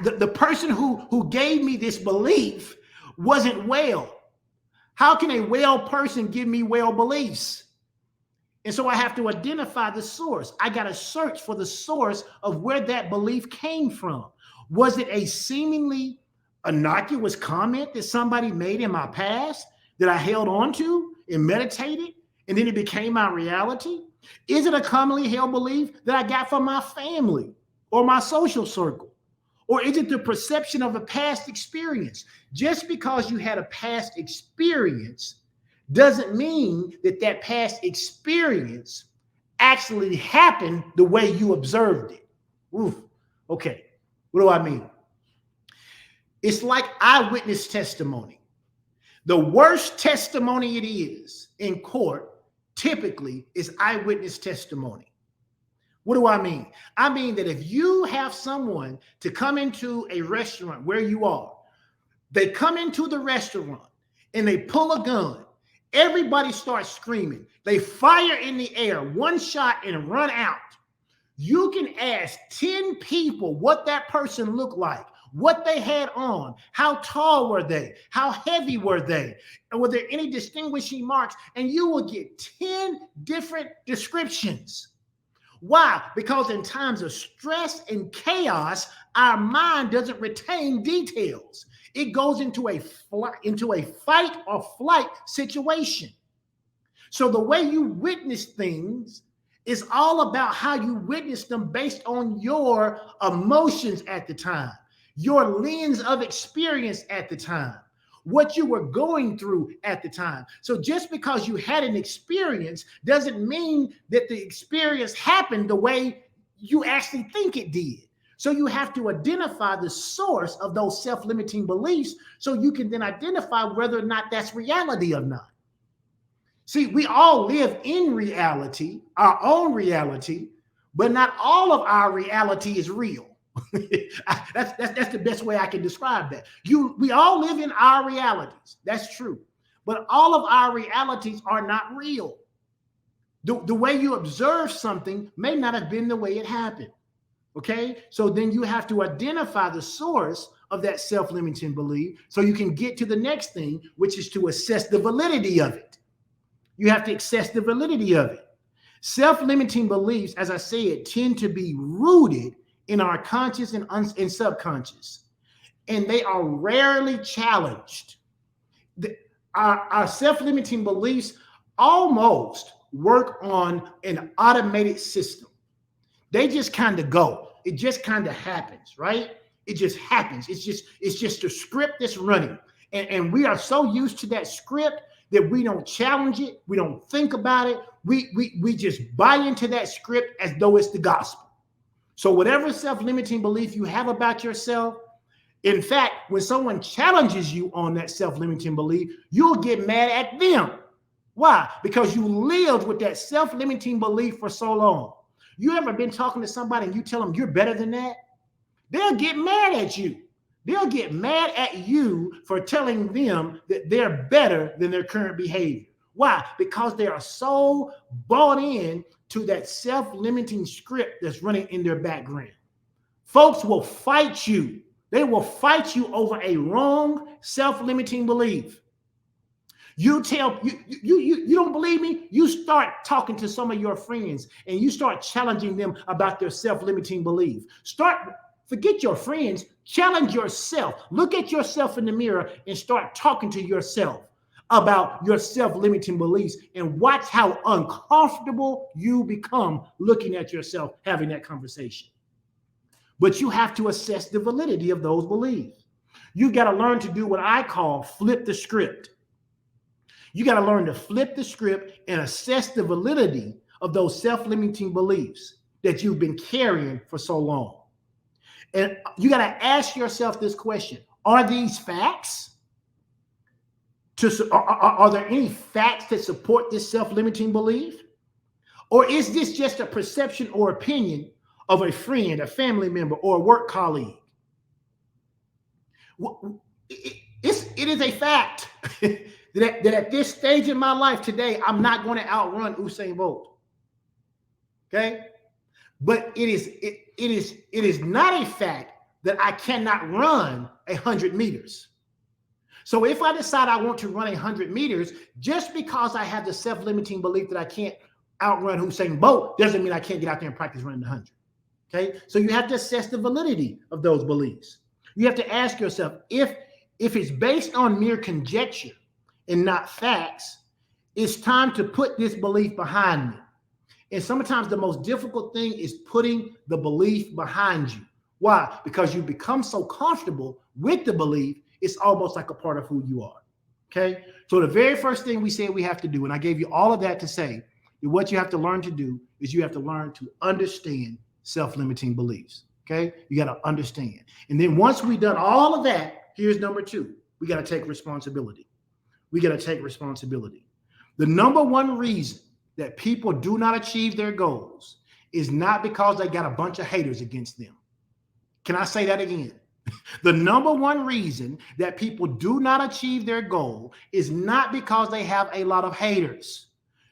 The person who gave me this belief wasn't well. How can a well person give me well beliefs? And so I have to identify the source. I got to search for the source of where that belief came from. Was it a seemingly innocuous comment that somebody made in my past that I held on to and meditated, and then it became my reality? Is it a commonly held belief that I got from my family or my social circle? Or is it the perception of a past experience? Just because you had a past experience doesn't mean that that past experience actually happened the way you observed it. Oof. Okay, what do I mean? It's like eyewitness testimony. The worst testimony it is in court typically is eyewitness testimony. What do I mean? I mean that if you have someone to come into a restaurant where you are, they come into the restaurant and they pull a gun, everybody starts screaming, they fire in the air, one shot and run out. You can ask 10 people what that person looked like, what they had on, how tall were they, how heavy were they, and were there any distinguishing marks, and you will get 10 different descriptions. Why? Because in times of stress and chaos, our mind doesn't retain details. It goes into a fight or flight situation. So the way you witness things is all about how you witness them based on your emotions at the time, your lens of experience at the time, what you were going through at the time. So just because you had an experience doesn't mean that the experience happened the way you actually think it did. So you have to identify the source of those self-limiting beliefs so you can then identify whether or not that's reality or not. See, we all live in reality, our own reality, but not all of our reality is real. That's the best way I can describe that. We all live in our realities. That's true. But all of our realities are not real. The way you observe something may not have been the way it happened. Okay? So then you have to identify the source of that self-limiting belief so you can get to the next thing, which is to assess the validity of it. You have to assess the validity of it. Self-limiting beliefs, as I said, tend to be rooted in our conscious and subconscious, and they are rarely challenged. Our self-limiting beliefs almost work on an automated system. They just kind of go. It just kind of happens, right? It just happens. It's just a script that's running, and we are so used to that script that we don't challenge it, we don't think about it, we just buy into that script as though it's the gospel. So whatever self-limiting belief you have about yourself, in fact, when someone challenges you on that self-limiting belief, you'll get mad at them. Why? Because you lived with that self-limiting belief for so long. You ever been talking to somebody and you tell them you're better than that? They'll get mad at you. They'll get mad at you for telling them that they're better than their current behavior. Why? Because they are so bought in to that self-limiting script that's running in their background. Folks will fight you. They will fight you over a wrong self-limiting belief. You don't believe me? You start talking to some of your friends and you start challenging them about their self-limiting belief. Forget your friends, challenge yourself. Look at yourself in the mirror and start talking to yourself about your self-limiting beliefs and watch how uncomfortable you become looking at yourself having that conversation. But you have to assess the validity of those beliefs. You got to learn to do what I call flip the script. You got to learn to flip the script and assess the validity of those self-limiting beliefs that you've been carrying for so long. And you got to ask yourself this question: are these facts? Are there any facts that support this self-limiting belief? Or is this just a perception or opinion of a friend, a family member, or a work colleague? It is a fact that at this stage in my life today, I'm not going to outrun Usain Bolt. Okay? But it is not a fact that I cannot run 100 meters. So if I decide I want to run 100 meters, just because I have the self-limiting belief that I can't outrun Usain Bolt doesn't mean I can't get out there and practice running 100. Okay? So you have to assess the validity of those beliefs. You have to ask yourself, if it's based on mere conjecture and not facts, it's time to put this belief behind me. And sometimes the most difficult thing is putting the belief behind you. Why? Because you become so comfortable with the belief, it's almost like a part of who you are. Okay. So the very first thing we said we have to do, and I gave you all of that to say, that what you have to learn to do is you have to learn to understand self-limiting beliefs. Okay. You got to understand. And then once we've done all of that, here's number two. We got to take responsibility. We got to take responsibility. The number one reason that people do not achieve their goals is not because they got a bunch of haters against them. Can I say that again? The number one reason that people do not achieve their goal is not because they have a lot of haters.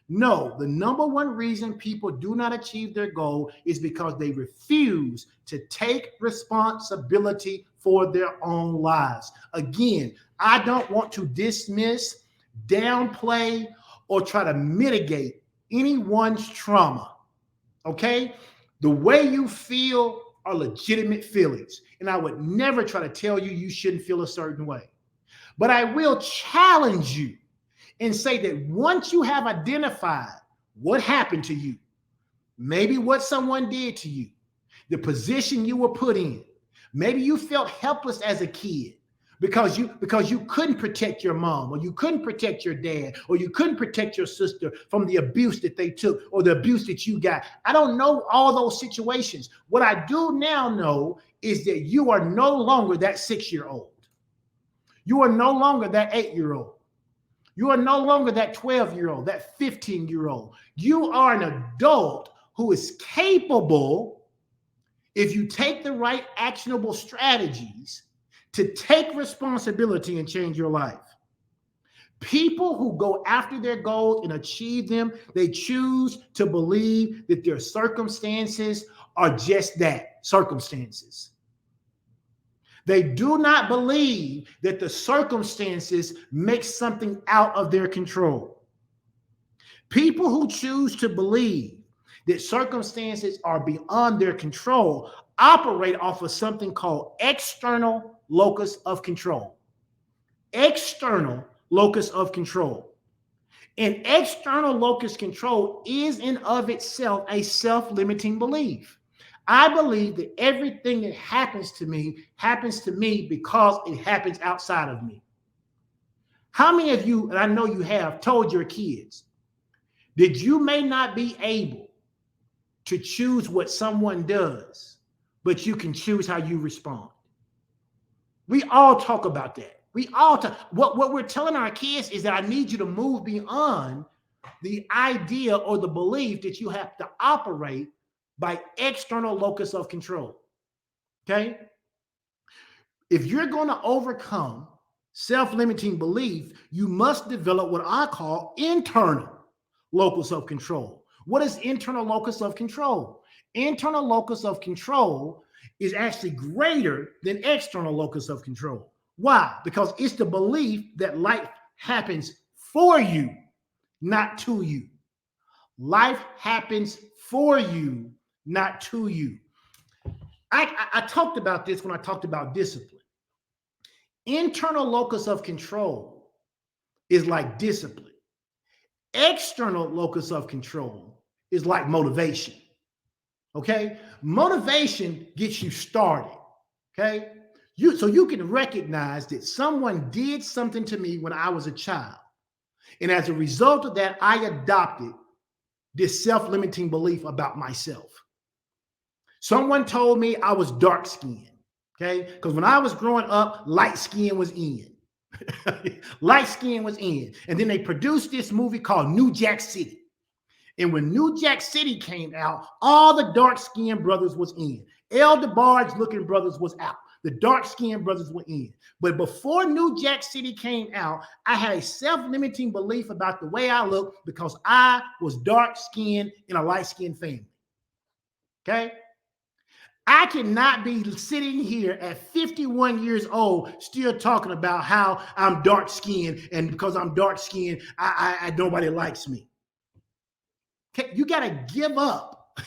No, the number one reason people do not achieve their goal is because they refuse to take responsibility for their own lives. Again, I don't want to dismiss, downplay, or try to mitigate anyone's trauma. Okay? The way you feel are legitimate feelings. And I would never try to tell you you shouldn't feel a certain way. But I will challenge you and say that once you have identified what happened to you, maybe what someone did to you, the position you were put in, maybe you felt helpless as a kid because you couldn't protect your mom, or you couldn't protect your dad, or you couldn't protect your sister from the abuse that they took or the abuse that you got. I don't know all those situations. What I do now know is that you are no longer that 6-year-old. You are no longer that 8-year-old. You are no longer that 12-year-old, that 15-year-old. You are an adult who is capable, if you take the right actionable strategies, to take responsibility and change your life. People who go after their goals and achieve them, they choose to believe that their circumstances are just that, circumstances. They do not believe that the circumstances make something out of their control. People who choose to believe that circumstances are beyond their control operate off of something called external locus of control. External locus of control. And external locus control is in of itself a self-limiting belief. I believe that everything that happens to me because it happens outside of me. How many of you, and I know you have, told your kids that you may not be able to choose what someone does, but you can choose how you respond? We all talk about that. We all talk. What we're telling our kids is that I need you to move beyond the idea or the belief that you have to operate by external locus of control. Okay? If you're going to overcome self-limiting belief, you must develop what I call internal locus of control. What is internal locus of control? Internal locus of control is actually greater than external locus of control. Why? Because it's the belief that life happens for you, not to you. Life happens for you, not to you. I talked about this when I talked about discipline. Internal locus of control is like discipline. External locus of control is like motivation. Okay? Motivation gets you started. Okay? So you can recognize that someone did something to me when I was a child. And as a result of that, I adopted this self-limiting belief about myself. Someone told me I was dark-skinned. Okay? Because when I was growing up, light skin was in. Light skin was in. And then they produced this movie called New Jack City. And when New Jack City came out, all the dark-skinned brothers was in. El DeBarge looking brothers was out. The dark-skinned brothers were in. But before New Jack City came out, I had a self-limiting belief about the way I looked because I was dark-skinned in a light-skinned family. Okay? I cannot be sitting here at 51 years old still talking about how I'm dark-skinned, and because I'm dark-skinned, nobody likes me. Okay, you got to give up.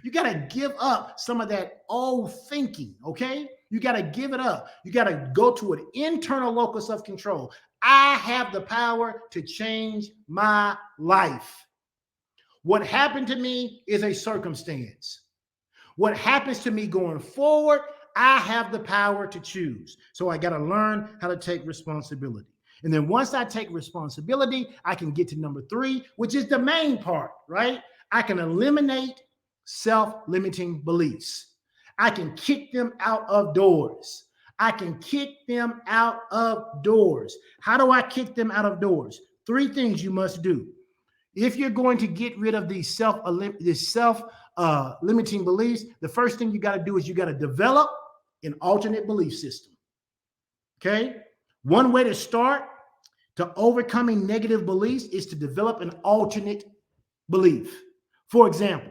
You got to give up some of that old thinking, okay? You got to give it up. You got to go to an internal locus of control. I have the power to change my life. What happened to me is a circumstance. What happens to me going forward, I have the power to choose. So I got to learn how to take responsibility. And then once I take responsibility, I can get to number 3, which is the main part, right? I can eliminate self-limiting beliefs. I can kick them out of doors. I can kick them out of doors. How do I kick them out of doors? 3 things you must do. If you're going to get rid of these self-limiting beliefs, the first thing you got to do is you got to develop an alternate belief system. Okay? One way to start to overcoming negative beliefs is to develop an alternate belief. For example,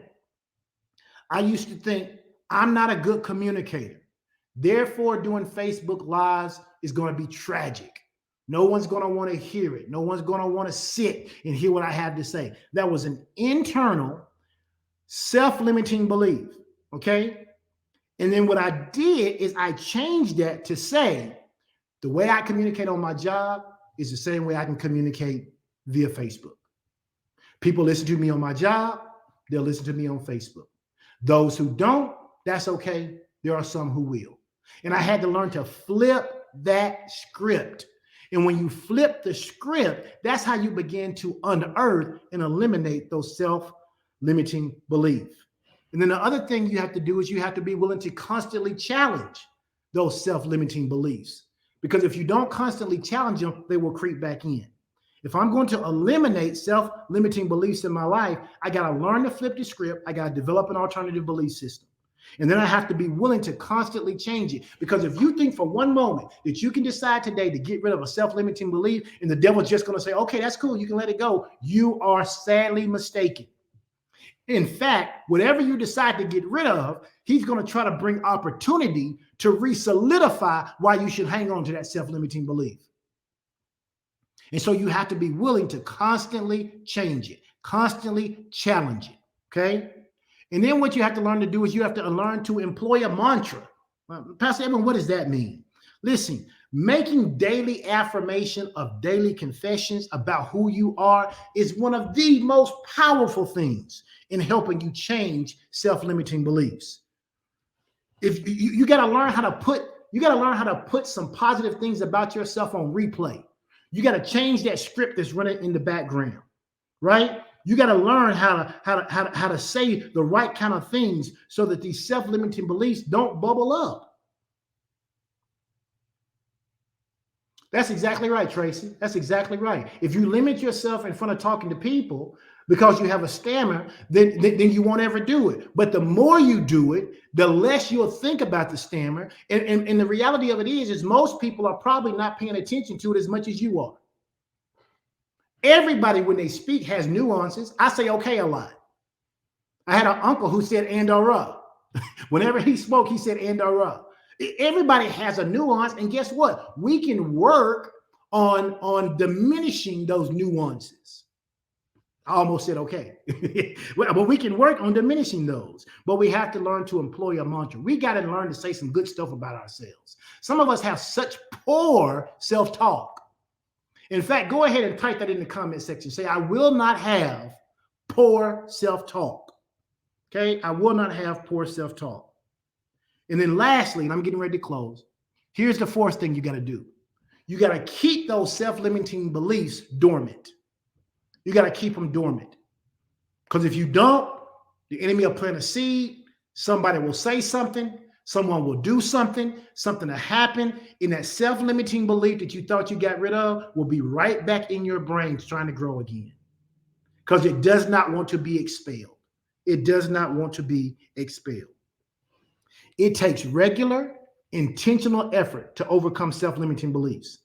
I used to think I'm not a good communicator. Therefore, doing Facebook Lives is going to be tragic. No one's going to want to hear it. No one's going to want to sit and hear what I have to say. That was an internal self-limiting belief. Okay? And then what I did is I changed that to say the way I communicate on my job is the same way I can communicate via Facebook. People listen to me on my job, they'll listen to me on Facebook. Those who don't, that's okay. There are some who will. And I had to learn to flip that script. And when you flip the script, that's how you begin to unearth and eliminate those self-limiting beliefs. And then the other thing you have to do is you have to be willing to constantly challenge those self-limiting beliefs. Because if you don't constantly challenge them, they will creep back in. If I'm going to eliminate self-limiting beliefs in my life, I got to learn to flip the script. I got to develop an alternative belief system. And then I have to be willing to constantly change it. Because if you think for one moment that you can decide today to get rid of a self-limiting belief and the devil's just going to say, okay, that's cool, you can let it go, you are sadly mistaken. In fact, whatever you decide to get rid of, he's going to try to bring opportunity to re-solidify why you should hang on to that self-limiting belief. And so you have to be willing to constantly change it, constantly challenge it, okay? And then what you have to learn to do is you have to learn to employ a mantra. Pastor Edmund, what does that mean? Listen, making daily affirmation of daily confessions about who you are is one of the most powerful things in helping you change self-limiting beliefs. If you got to learn how to put some positive things about yourself on replay. You got to change that script that's running in the background, right? You got to learn how to say the right kind of things so that these self-limiting beliefs don't bubble up. That's exactly right, Tracy. That's exactly right. If you limit yourself in front of talking to people because you have a stammer, then you won't ever do it. But the more you do it, the less you'll think about the stammer. And the reality of it is most people are probably not paying attention to it as much as you are. Everybody, when they speak, has nuances. I say okay a lot. I had an uncle who said and or uh. Whenever he spoke, he said and or uh. Everybody has a nuance, and guess what? We can work on diminishing those nuances. I almost said okay. But we can work on diminishing those. But we have to learn to employ a mantra. We got to learn to say some good stuff about ourselves. Some of us have such poor self-talk. In fact, go ahead and type that in the comment section. Say, I will not have poor self-talk. Okay? I will not have poor self-talk. And then lastly, and I'm getting ready to close, here's the 4th thing you got to do. You got to keep those self-limiting beliefs dormant. You got to keep them dormant. Because if you don't, the enemy will plant a seed. Somebody will say something. Someone will do something will happen, and that self-limiting belief that you thought you got rid of will be right back in your brain trying to grow again. Because it does not want to be expelled. It does not want to be expelled. It takes regular, intentional effort to overcome self-limiting beliefs.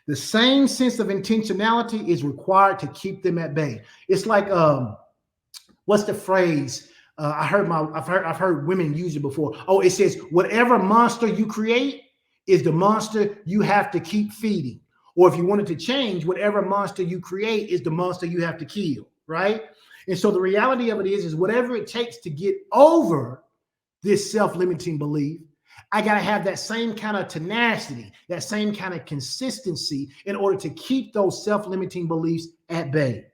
The same sense of intentionality is required to keep them at bay. It's like, what's the phrase? I've heard women use it before. Oh, it says, whatever monster you create is the monster you have to keep feeding. Or if you wanted to change, whatever monster you create is the monster you have to kill, right? And so the reality of it is whatever it takes to get over this self-limiting belief, I got to have that same kind of tenacity, that same kind of consistency in order to keep those self-limiting beliefs at bay.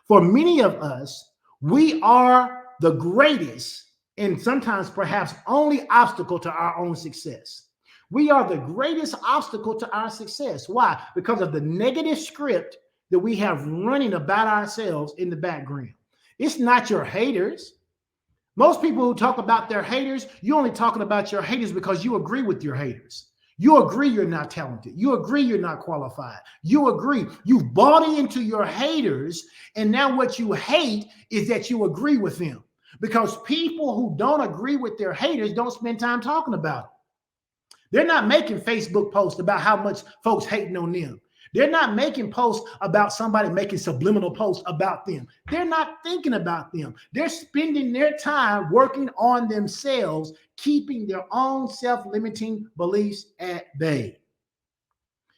For many of us, we are the greatest and sometimes perhaps only obstacle to our own success. We are the greatest obstacle to our success. Why? Because of the negative script that we have running about ourselves in the background. It's not your haters. Most people who talk about their haters, you're only talking about your haters because you agree with your haters. You agree you're not talented. You agree you're not qualified. You agree. You've bought into your haters, and now what you hate is that you agree with them. Because people who don't agree with their haters don't spend time talking about it. They're not making Facebook posts about how much folks hating on them. They're not making posts about somebody making subliminal posts about them. They're not thinking about them. They're spending their time working on themselves, keeping their own self-limiting beliefs at bay.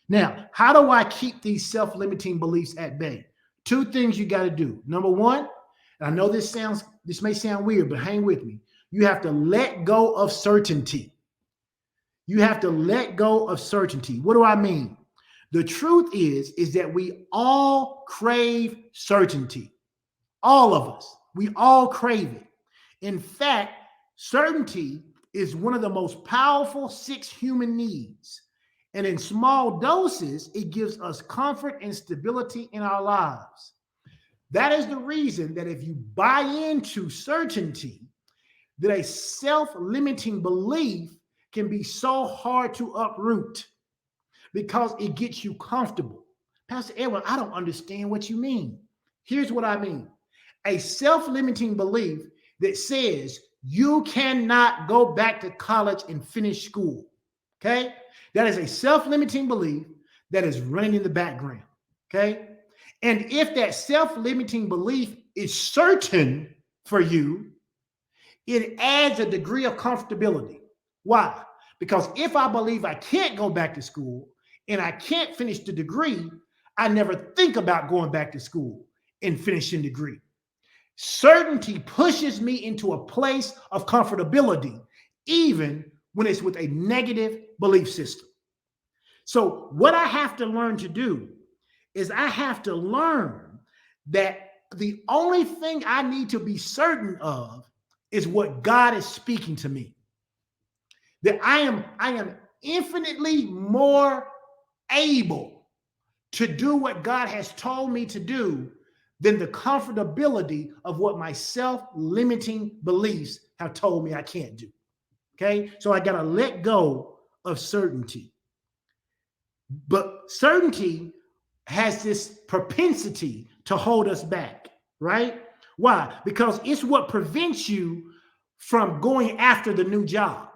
Now, how do I keep these self-limiting beliefs at bay? Two things you got to do. Number one, and I know this may sound weird, but hang with me. You have to let go of certainty. You have to let go of certainty. What do I mean? The truth is that we all crave certainty. All of us. We all crave it. In fact, certainty is one of the most powerful 6 human needs. And in small doses, it gives us comfort and stability in our lives. That is the reason that if you buy into certainty, that a self-limiting belief can be so hard to uproot because it gets you comfortable. Pastor Edward, I don't understand what you mean. Here's what I mean. A self-limiting belief that says you cannot go back to college and finish school. Okay? That is a self-limiting belief that is running in the background. Okay? And if that self-limiting belief is certain for you, it adds a degree of comfortability. Why? Because if I believe I can't go back to school and I can't finish the degree, I never think about going back to school and finishing the degree. Certainty pushes me into a place of comfortability, even when it's with a negative belief system. So what I have to learn to do is I have to learn that the only thing I need to be certain of is what God is speaking to me. That I am infinitely more able to do what God has told me to do than the comfortability of what my self-limiting beliefs have told me I can't do. Okay? So I got to let go of certainty. But certainty has this propensity to hold us back, right? Why? Because it's what prevents you from going after the new job.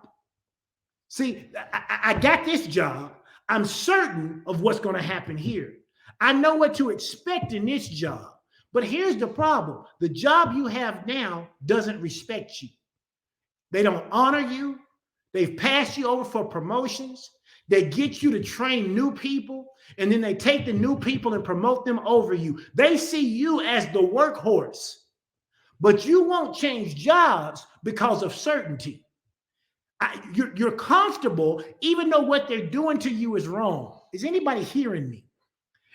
See, I got this job. I'm certain of what's going to happen here. I know what to expect in this job. But here's the problem. The job you have now doesn't respect you. They don't honor you. They've passed you over for promotions. They get you to train new people, and then they take the new people and promote them over you. They see you as the workhorse, but you won't change jobs because of certainty. You're comfortable even though what they're doing to you is wrong. Is anybody hearing me?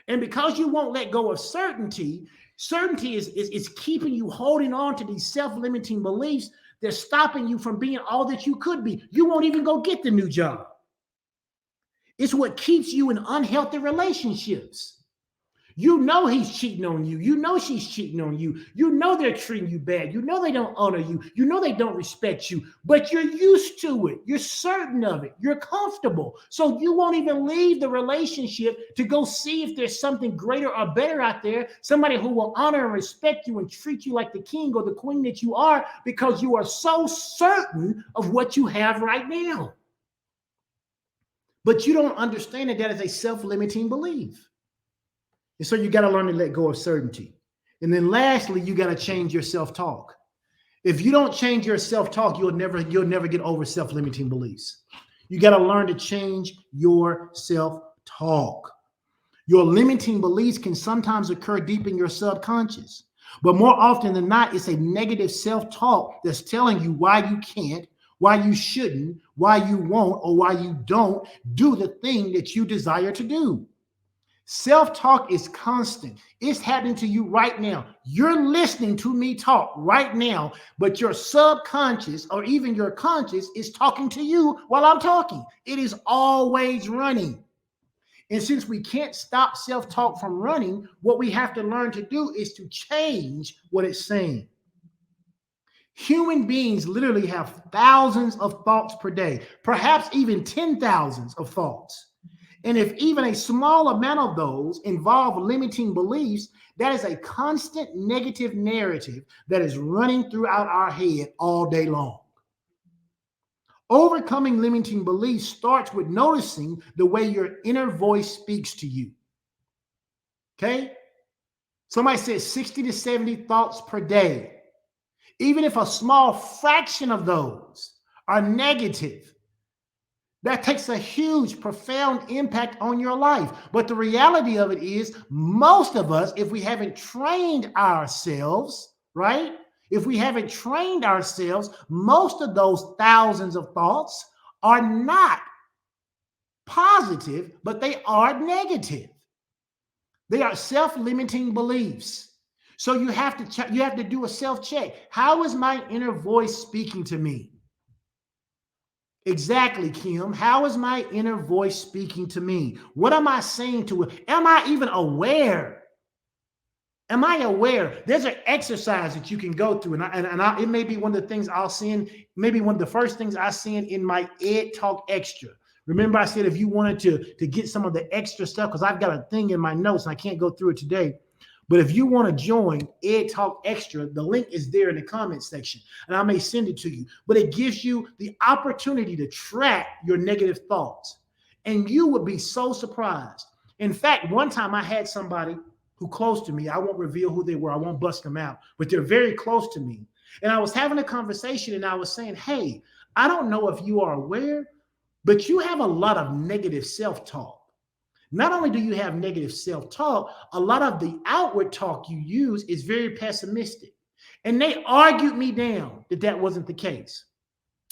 And because you won't let go of certainty is keeping you holding on to these self-limiting beliefs. They're stopping you from being all that you could be. You won't even go get the new job. It's what keeps you in unhealthy relationships. You know he's cheating on you. You know she's cheating on you. You know they're treating you bad. You know they don't honor you. You know they don't respect you, but you're used to it. You're certain of it. You're comfortable. So you won't even leave the relationship to go see if there's something greater or better out there, somebody who will honor and respect you and treat you like the king or the queen that you are, because you are so certain of what you have right now. But you don't understand that is a self-limiting belief. And so you got to learn to let go of certainty. And then lastly, you got to change your self-talk. If you don't change your self-talk, you'll never get over self-limiting beliefs. You got to learn to change your self-talk. Your limiting beliefs can sometimes occur deep in your subconscious. But more often than not, it's a negative self-talk that's telling you why you can't, why you shouldn't, why you won't, or why you don't do the thing that you desire to do. Self-talk is constant. It's happening to you right now. You're listening to me talk right now, but your subconscious or even your conscious is talking to you while I'm talking. It is always running. And since we can't stop self-talk from running, what we have to learn to do is to change what it's saying. Human beings literally have thousands of thoughts per day, perhaps even 10,000s of thoughts. And if even a small amount of those involve limiting beliefs, that is a constant negative narrative that is running throughout our head all day long. Overcoming limiting beliefs starts with noticing the way your inner voice speaks to you. Okay? Somebody said 60 to 70 thoughts per day. Even if a small fraction of those are negative, that takes a huge, profound impact on your life. But the reality of it is, most of us, if we haven't trained ourselves, right? If we haven't trained ourselves, most of those thousands of thoughts are not positive, but they are negative. They are self-limiting beliefs. So you have to do a self-check. How is my inner voice speaking to me? Exactly, Kim. How is my inner voice speaking to me? What am I saying to it? Am I even aware? Am I aware? There's an exercise that you can go through, it may be one of the things I'll send, maybe one of the first things I send in my Ed Talk Extra. Remember, I said if you wanted to get some of the extra stuff, because I've got a thing in my notes and I can't go through it today. But if you want to join Ed Talk Extra, the link is there in the comment section, and I may send it to you. But it gives you the opportunity to track your negative thoughts, and you would be so surprised. In fact, one time I had somebody who close to me, I won't reveal who they were, I won't bust them out, but they're very close to me. And I was having a conversation and I was saying, hey, I don't know if you are aware, but you have a lot of negative self-talk. Not only do you have negative self-talk, a lot of the outward talk you use is very pessimistic. And they argued me down that that wasn't the case.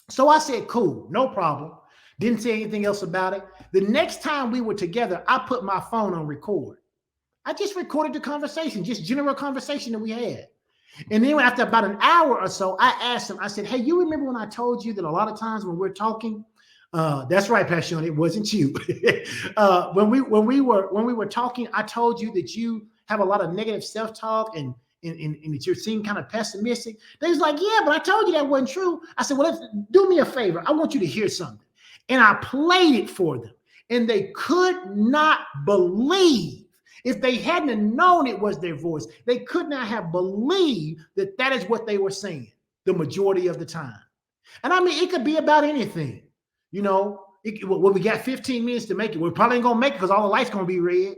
So I said, cool, no problem. Didn't say anything else about it. The next time we were together, I put my phone on record. I just recorded the conversation, just general conversation that we had. And then after about an hour or so, I asked him, I said, hey, you remember when I told you that a lot of times when we're talking, that's right, Passion, it wasn't you. When we were talking, I told you that you have a lot of negative self-talk and that you're seeming kind of pessimistic. They was like, yeah, but I told you that wasn't true. I said, well, do me a favor. I want you to hear something. And I played it for them. And they could not believe, if they hadn't known it was their voice, they could not have believed that that is what they were saying the majority of the time. And I mean, it could be about anything. You know, well, we got 15 minutes to make it. We're probably ain't gonna make it because all the lights gonna be red.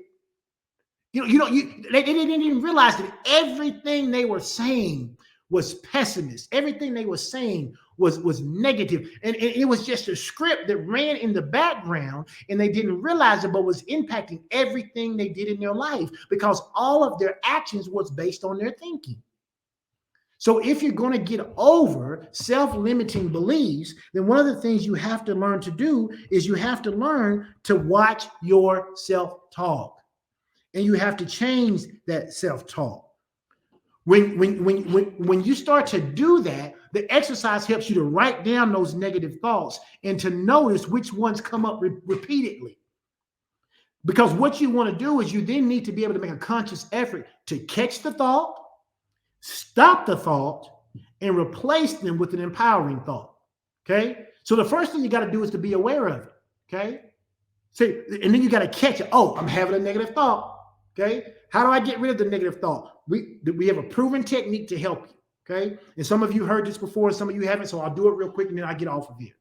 They didn't even realize that everything they were saying was pessimist. Everything they were saying was negative. And it was just a script that ran in the background and they didn't realize it, but was impacting everything they did in their life because all of their actions was based on their thinking. So if you're going to get over self-limiting beliefs, then one of the things you have to learn to do is you have to learn to watch your self-talk. And you have to change that self-talk. When you start to do that, the exercise helps you to write down those negative thoughts and to notice which ones come up repeatedly. Because what you want to do is you then need to be able to make a conscious effort to catch the thought, stop the thought, and replace them with an empowering thought. Okay? So the first thing you got to do is to be aware of it. Okay? See, and then you got to catch it. Oh, I'm having a negative thought. Okay? How do I get rid of the negative thought? We have a proven technique to help you. Okay? And some of you heard this before, some of you haven't, so I'll do it real quick and then I'll get off of here.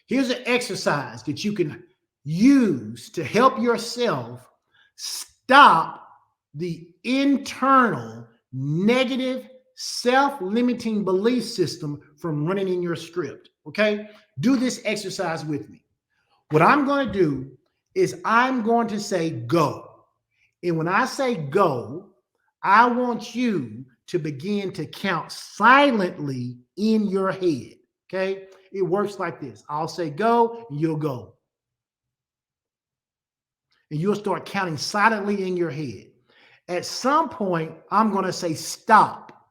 Here's an exercise that you can use to help yourself stop the internal negative self-limiting belief system from running in your script. Okay? Do this exercise with me. What I'm going to do is I'm going to say go. And when I say go, I want you to begin to count silently in your head. Okay? It works like this. I'll say go, and you'll go. and you'll start counting silently in your head. At some point, I'm going to say stop.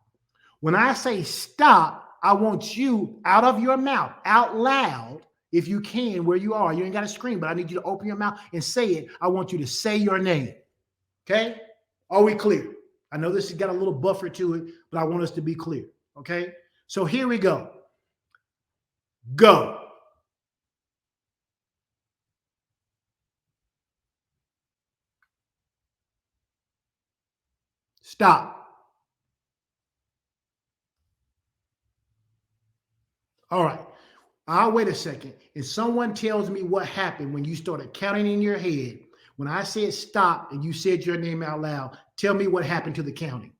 When I say stop, I want you out of your mouth, out loud, if you can, where you are. You ain't got to scream, but I need you to open your mouth and say it. I want you to say your name. Okay? Are we clear? I know this has got a little buffer to it, but I want us to be clear. Okay? So here we go. Go. Stop. All right. I'll wait a second. If someone tells me what happened when you started counting in your head, when I said stop and you said your name out loud, tell me what happened to the counting.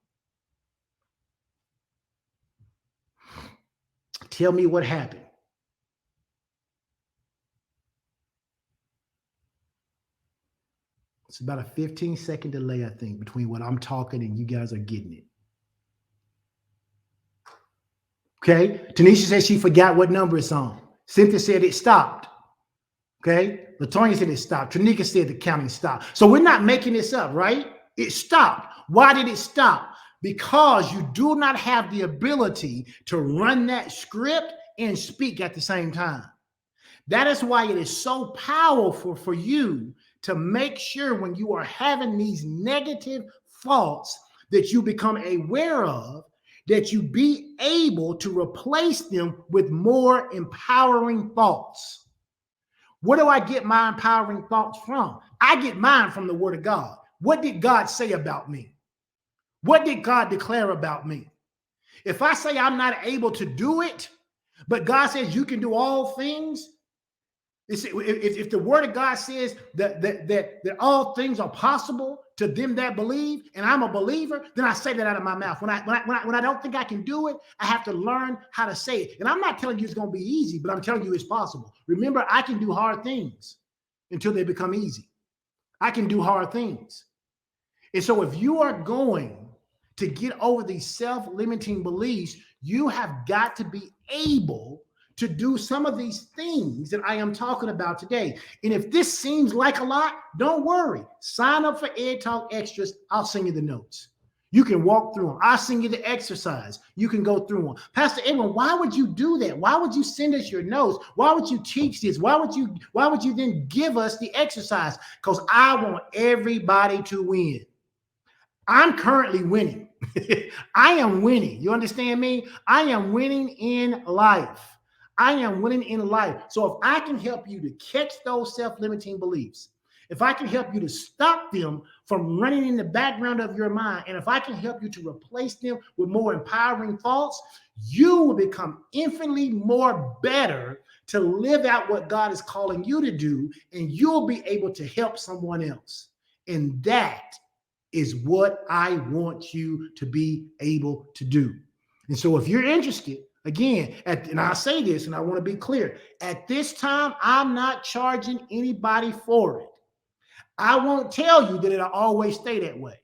Tell me what happened. It's about a 15-second delay, I think, between what I'm talking and you guys are getting it. Okay. Tanisha said she forgot what number it's on. Cynthia said it stopped. Okay. Latonya said it stopped. Tranika said the counting stopped. So we're not making this up, right? It stopped. Why did it stop? Because you do not have the ability to run that script and speak at the same time. That is why it is so powerful for you to make sure when you are having these negative thoughts that you become aware of, that you be able to replace them with more empowering thoughts. Where do I get my empowering thoughts from? I get mine from the Word of God. What did God say about me? What did God declare about me? If I say I'm not able to do it, but God says you can do all things, if the Word of God says that all things are possible to them that believe, and I'm a believer, then I say that out of my mouth. When I don't think I can do it, I have to learn how to say it. And I'm not telling you it's going to be easy, but I'm telling you it's possible. Remember, I can do hard things until they become easy. I can do hard things. And so if you are going to get over these self-limiting beliefs, you have got to be able to do some of these things that I am talking about today. And if this seems like a lot, don't worry. Sign up for Ed Talk Extras. I'll send you the notes. You can walk through them. I'll send you the exercise. You can go through them. Pastor Edwin, why would you do that? Why would you send us your notes? Why would you teach this? Why would you then give us the exercise? Because I want everybody to win. I'm currently winning. I am winning. You understand me? I am winning in life. I am winning in life. So if I can help you to catch those self-limiting beliefs, if I can help you to stop them from running in the background of your mind, and if I can help you to replace them with more empowering thoughts, you will become infinitely more better to live out what God is calling you to do, and you'll be able to help someone else. And that is what I want you to be able to do. And so if you're interested, again, and I say this, and I want to be clear, at this time, I'm not charging anybody for it. I won't tell you that it'll always stay that way.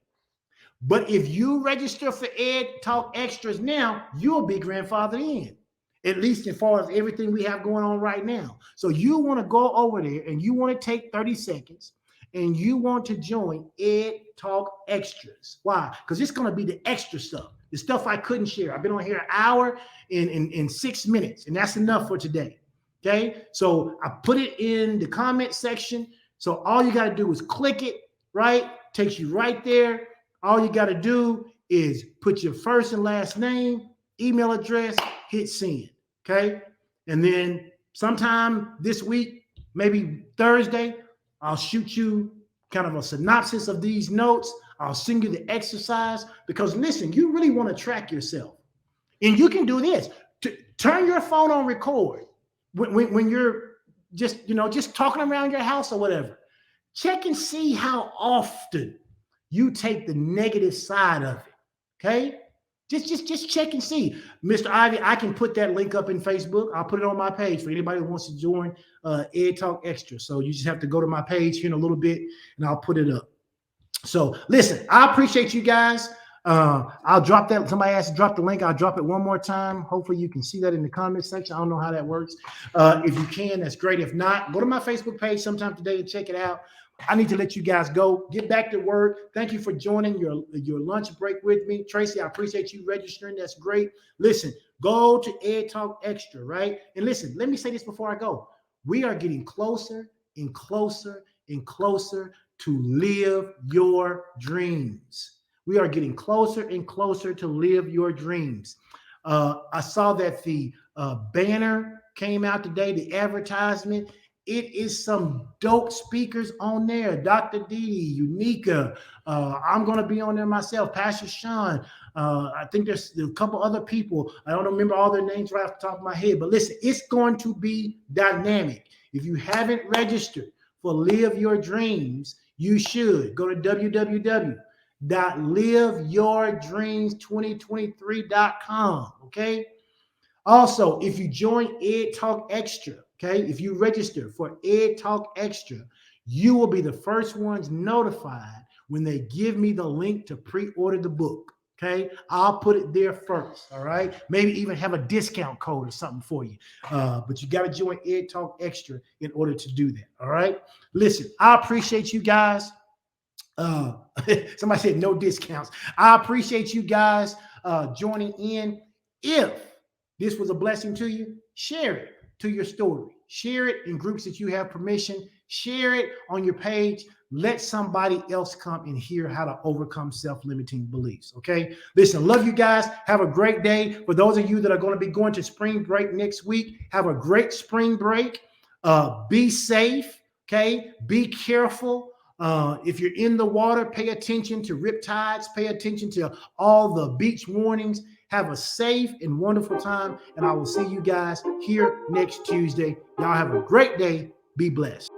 But if you register for Ed Talk Extras now, you'll be grandfathered in, at least as far as everything we have going on right now. So you want to go over there and you want to take 30 seconds and you want to join Ed Talk Extras. Why? Because it's going to be the extra stuff, the stuff I couldn't share. I've been on here an hour in 6 minutes, and that's enough for today. Okay, so I put it in the comment section. So all you got to do is click it, right? Takes you right there. All you got to do is put your first and last name, email address, hit send. Okay, and then sometime this week, maybe Thursday, I'll shoot you kind of a synopsis of these notes. I'll send you the exercise because listen, you really want to track yourself. And you can do this. Turn your phone on record when you're just talking around your house or whatever. Check and see how often you take the negative side of it. Okay? Just check and see. Mr. Ivy, I can put that link up in Facebook. I'll put it on my page for anybody who wants to join Ed Talk Extra. So you just have to go to my page here in a little bit and I'll put it up. So listen, I appreciate you guys. I'll drop that. Somebody asked to drop the link. I'll drop it one more time. Hopefully you can see that in the comment section. I don't know how that works. If you can, that's great. If not, go to my Facebook page sometime today and check it out. I need to let you guys go. Get back to work. Thank you for joining your lunch break with me. Tracy, I appreciate you registering. That's great. Listen, go to Ed Talk Extra, right? And listen, let me say this before I go. We are getting closer and closer and closer to live your dreams. We are getting closer and closer to live your dreams. I saw that the banner came out today, the advertisement. It is some dope speakers on there. Dr. D, Unica. I'm going to be on there myself. Pastor Sean. I think there's a couple other people. I don't remember all their names right off the top of my head. But listen, it's going to be dynamic. If you haven't registered for Live Your Dreams, you should go to www.liveyourdreams2023.com. Okay. Also, if you join Ed Talk Extra, okay, if you register for Ed Talk Extra, you will be the first ones notified when they give me the link to pre-order the book. Okay, I'll put it there first. All right, maybe even have a discount code or something for you. But you got to join Ed Talk Extra in order to do that. All right, listen, I appreciate you guys. Uh, Somebody said no discounts. I appreciate you guys joining in. If this was a blessing to you, share it to your story. Share it in groups that you have permission. Share it on your page. Let somebody else come and hear how to overcome self-limiting beliefs. Okay. Listen, love you guys. Have a great day. For those of you that are going to be going to spring break next week, have a great spring break. Be safe. Okay. Be careful. If you're in the water, pay attention to riptides, pay attention to all the beach warnings. Have a safe and wonderful time, and I will see you guys here next Tuesday. Y'all have a great day. Be blessed.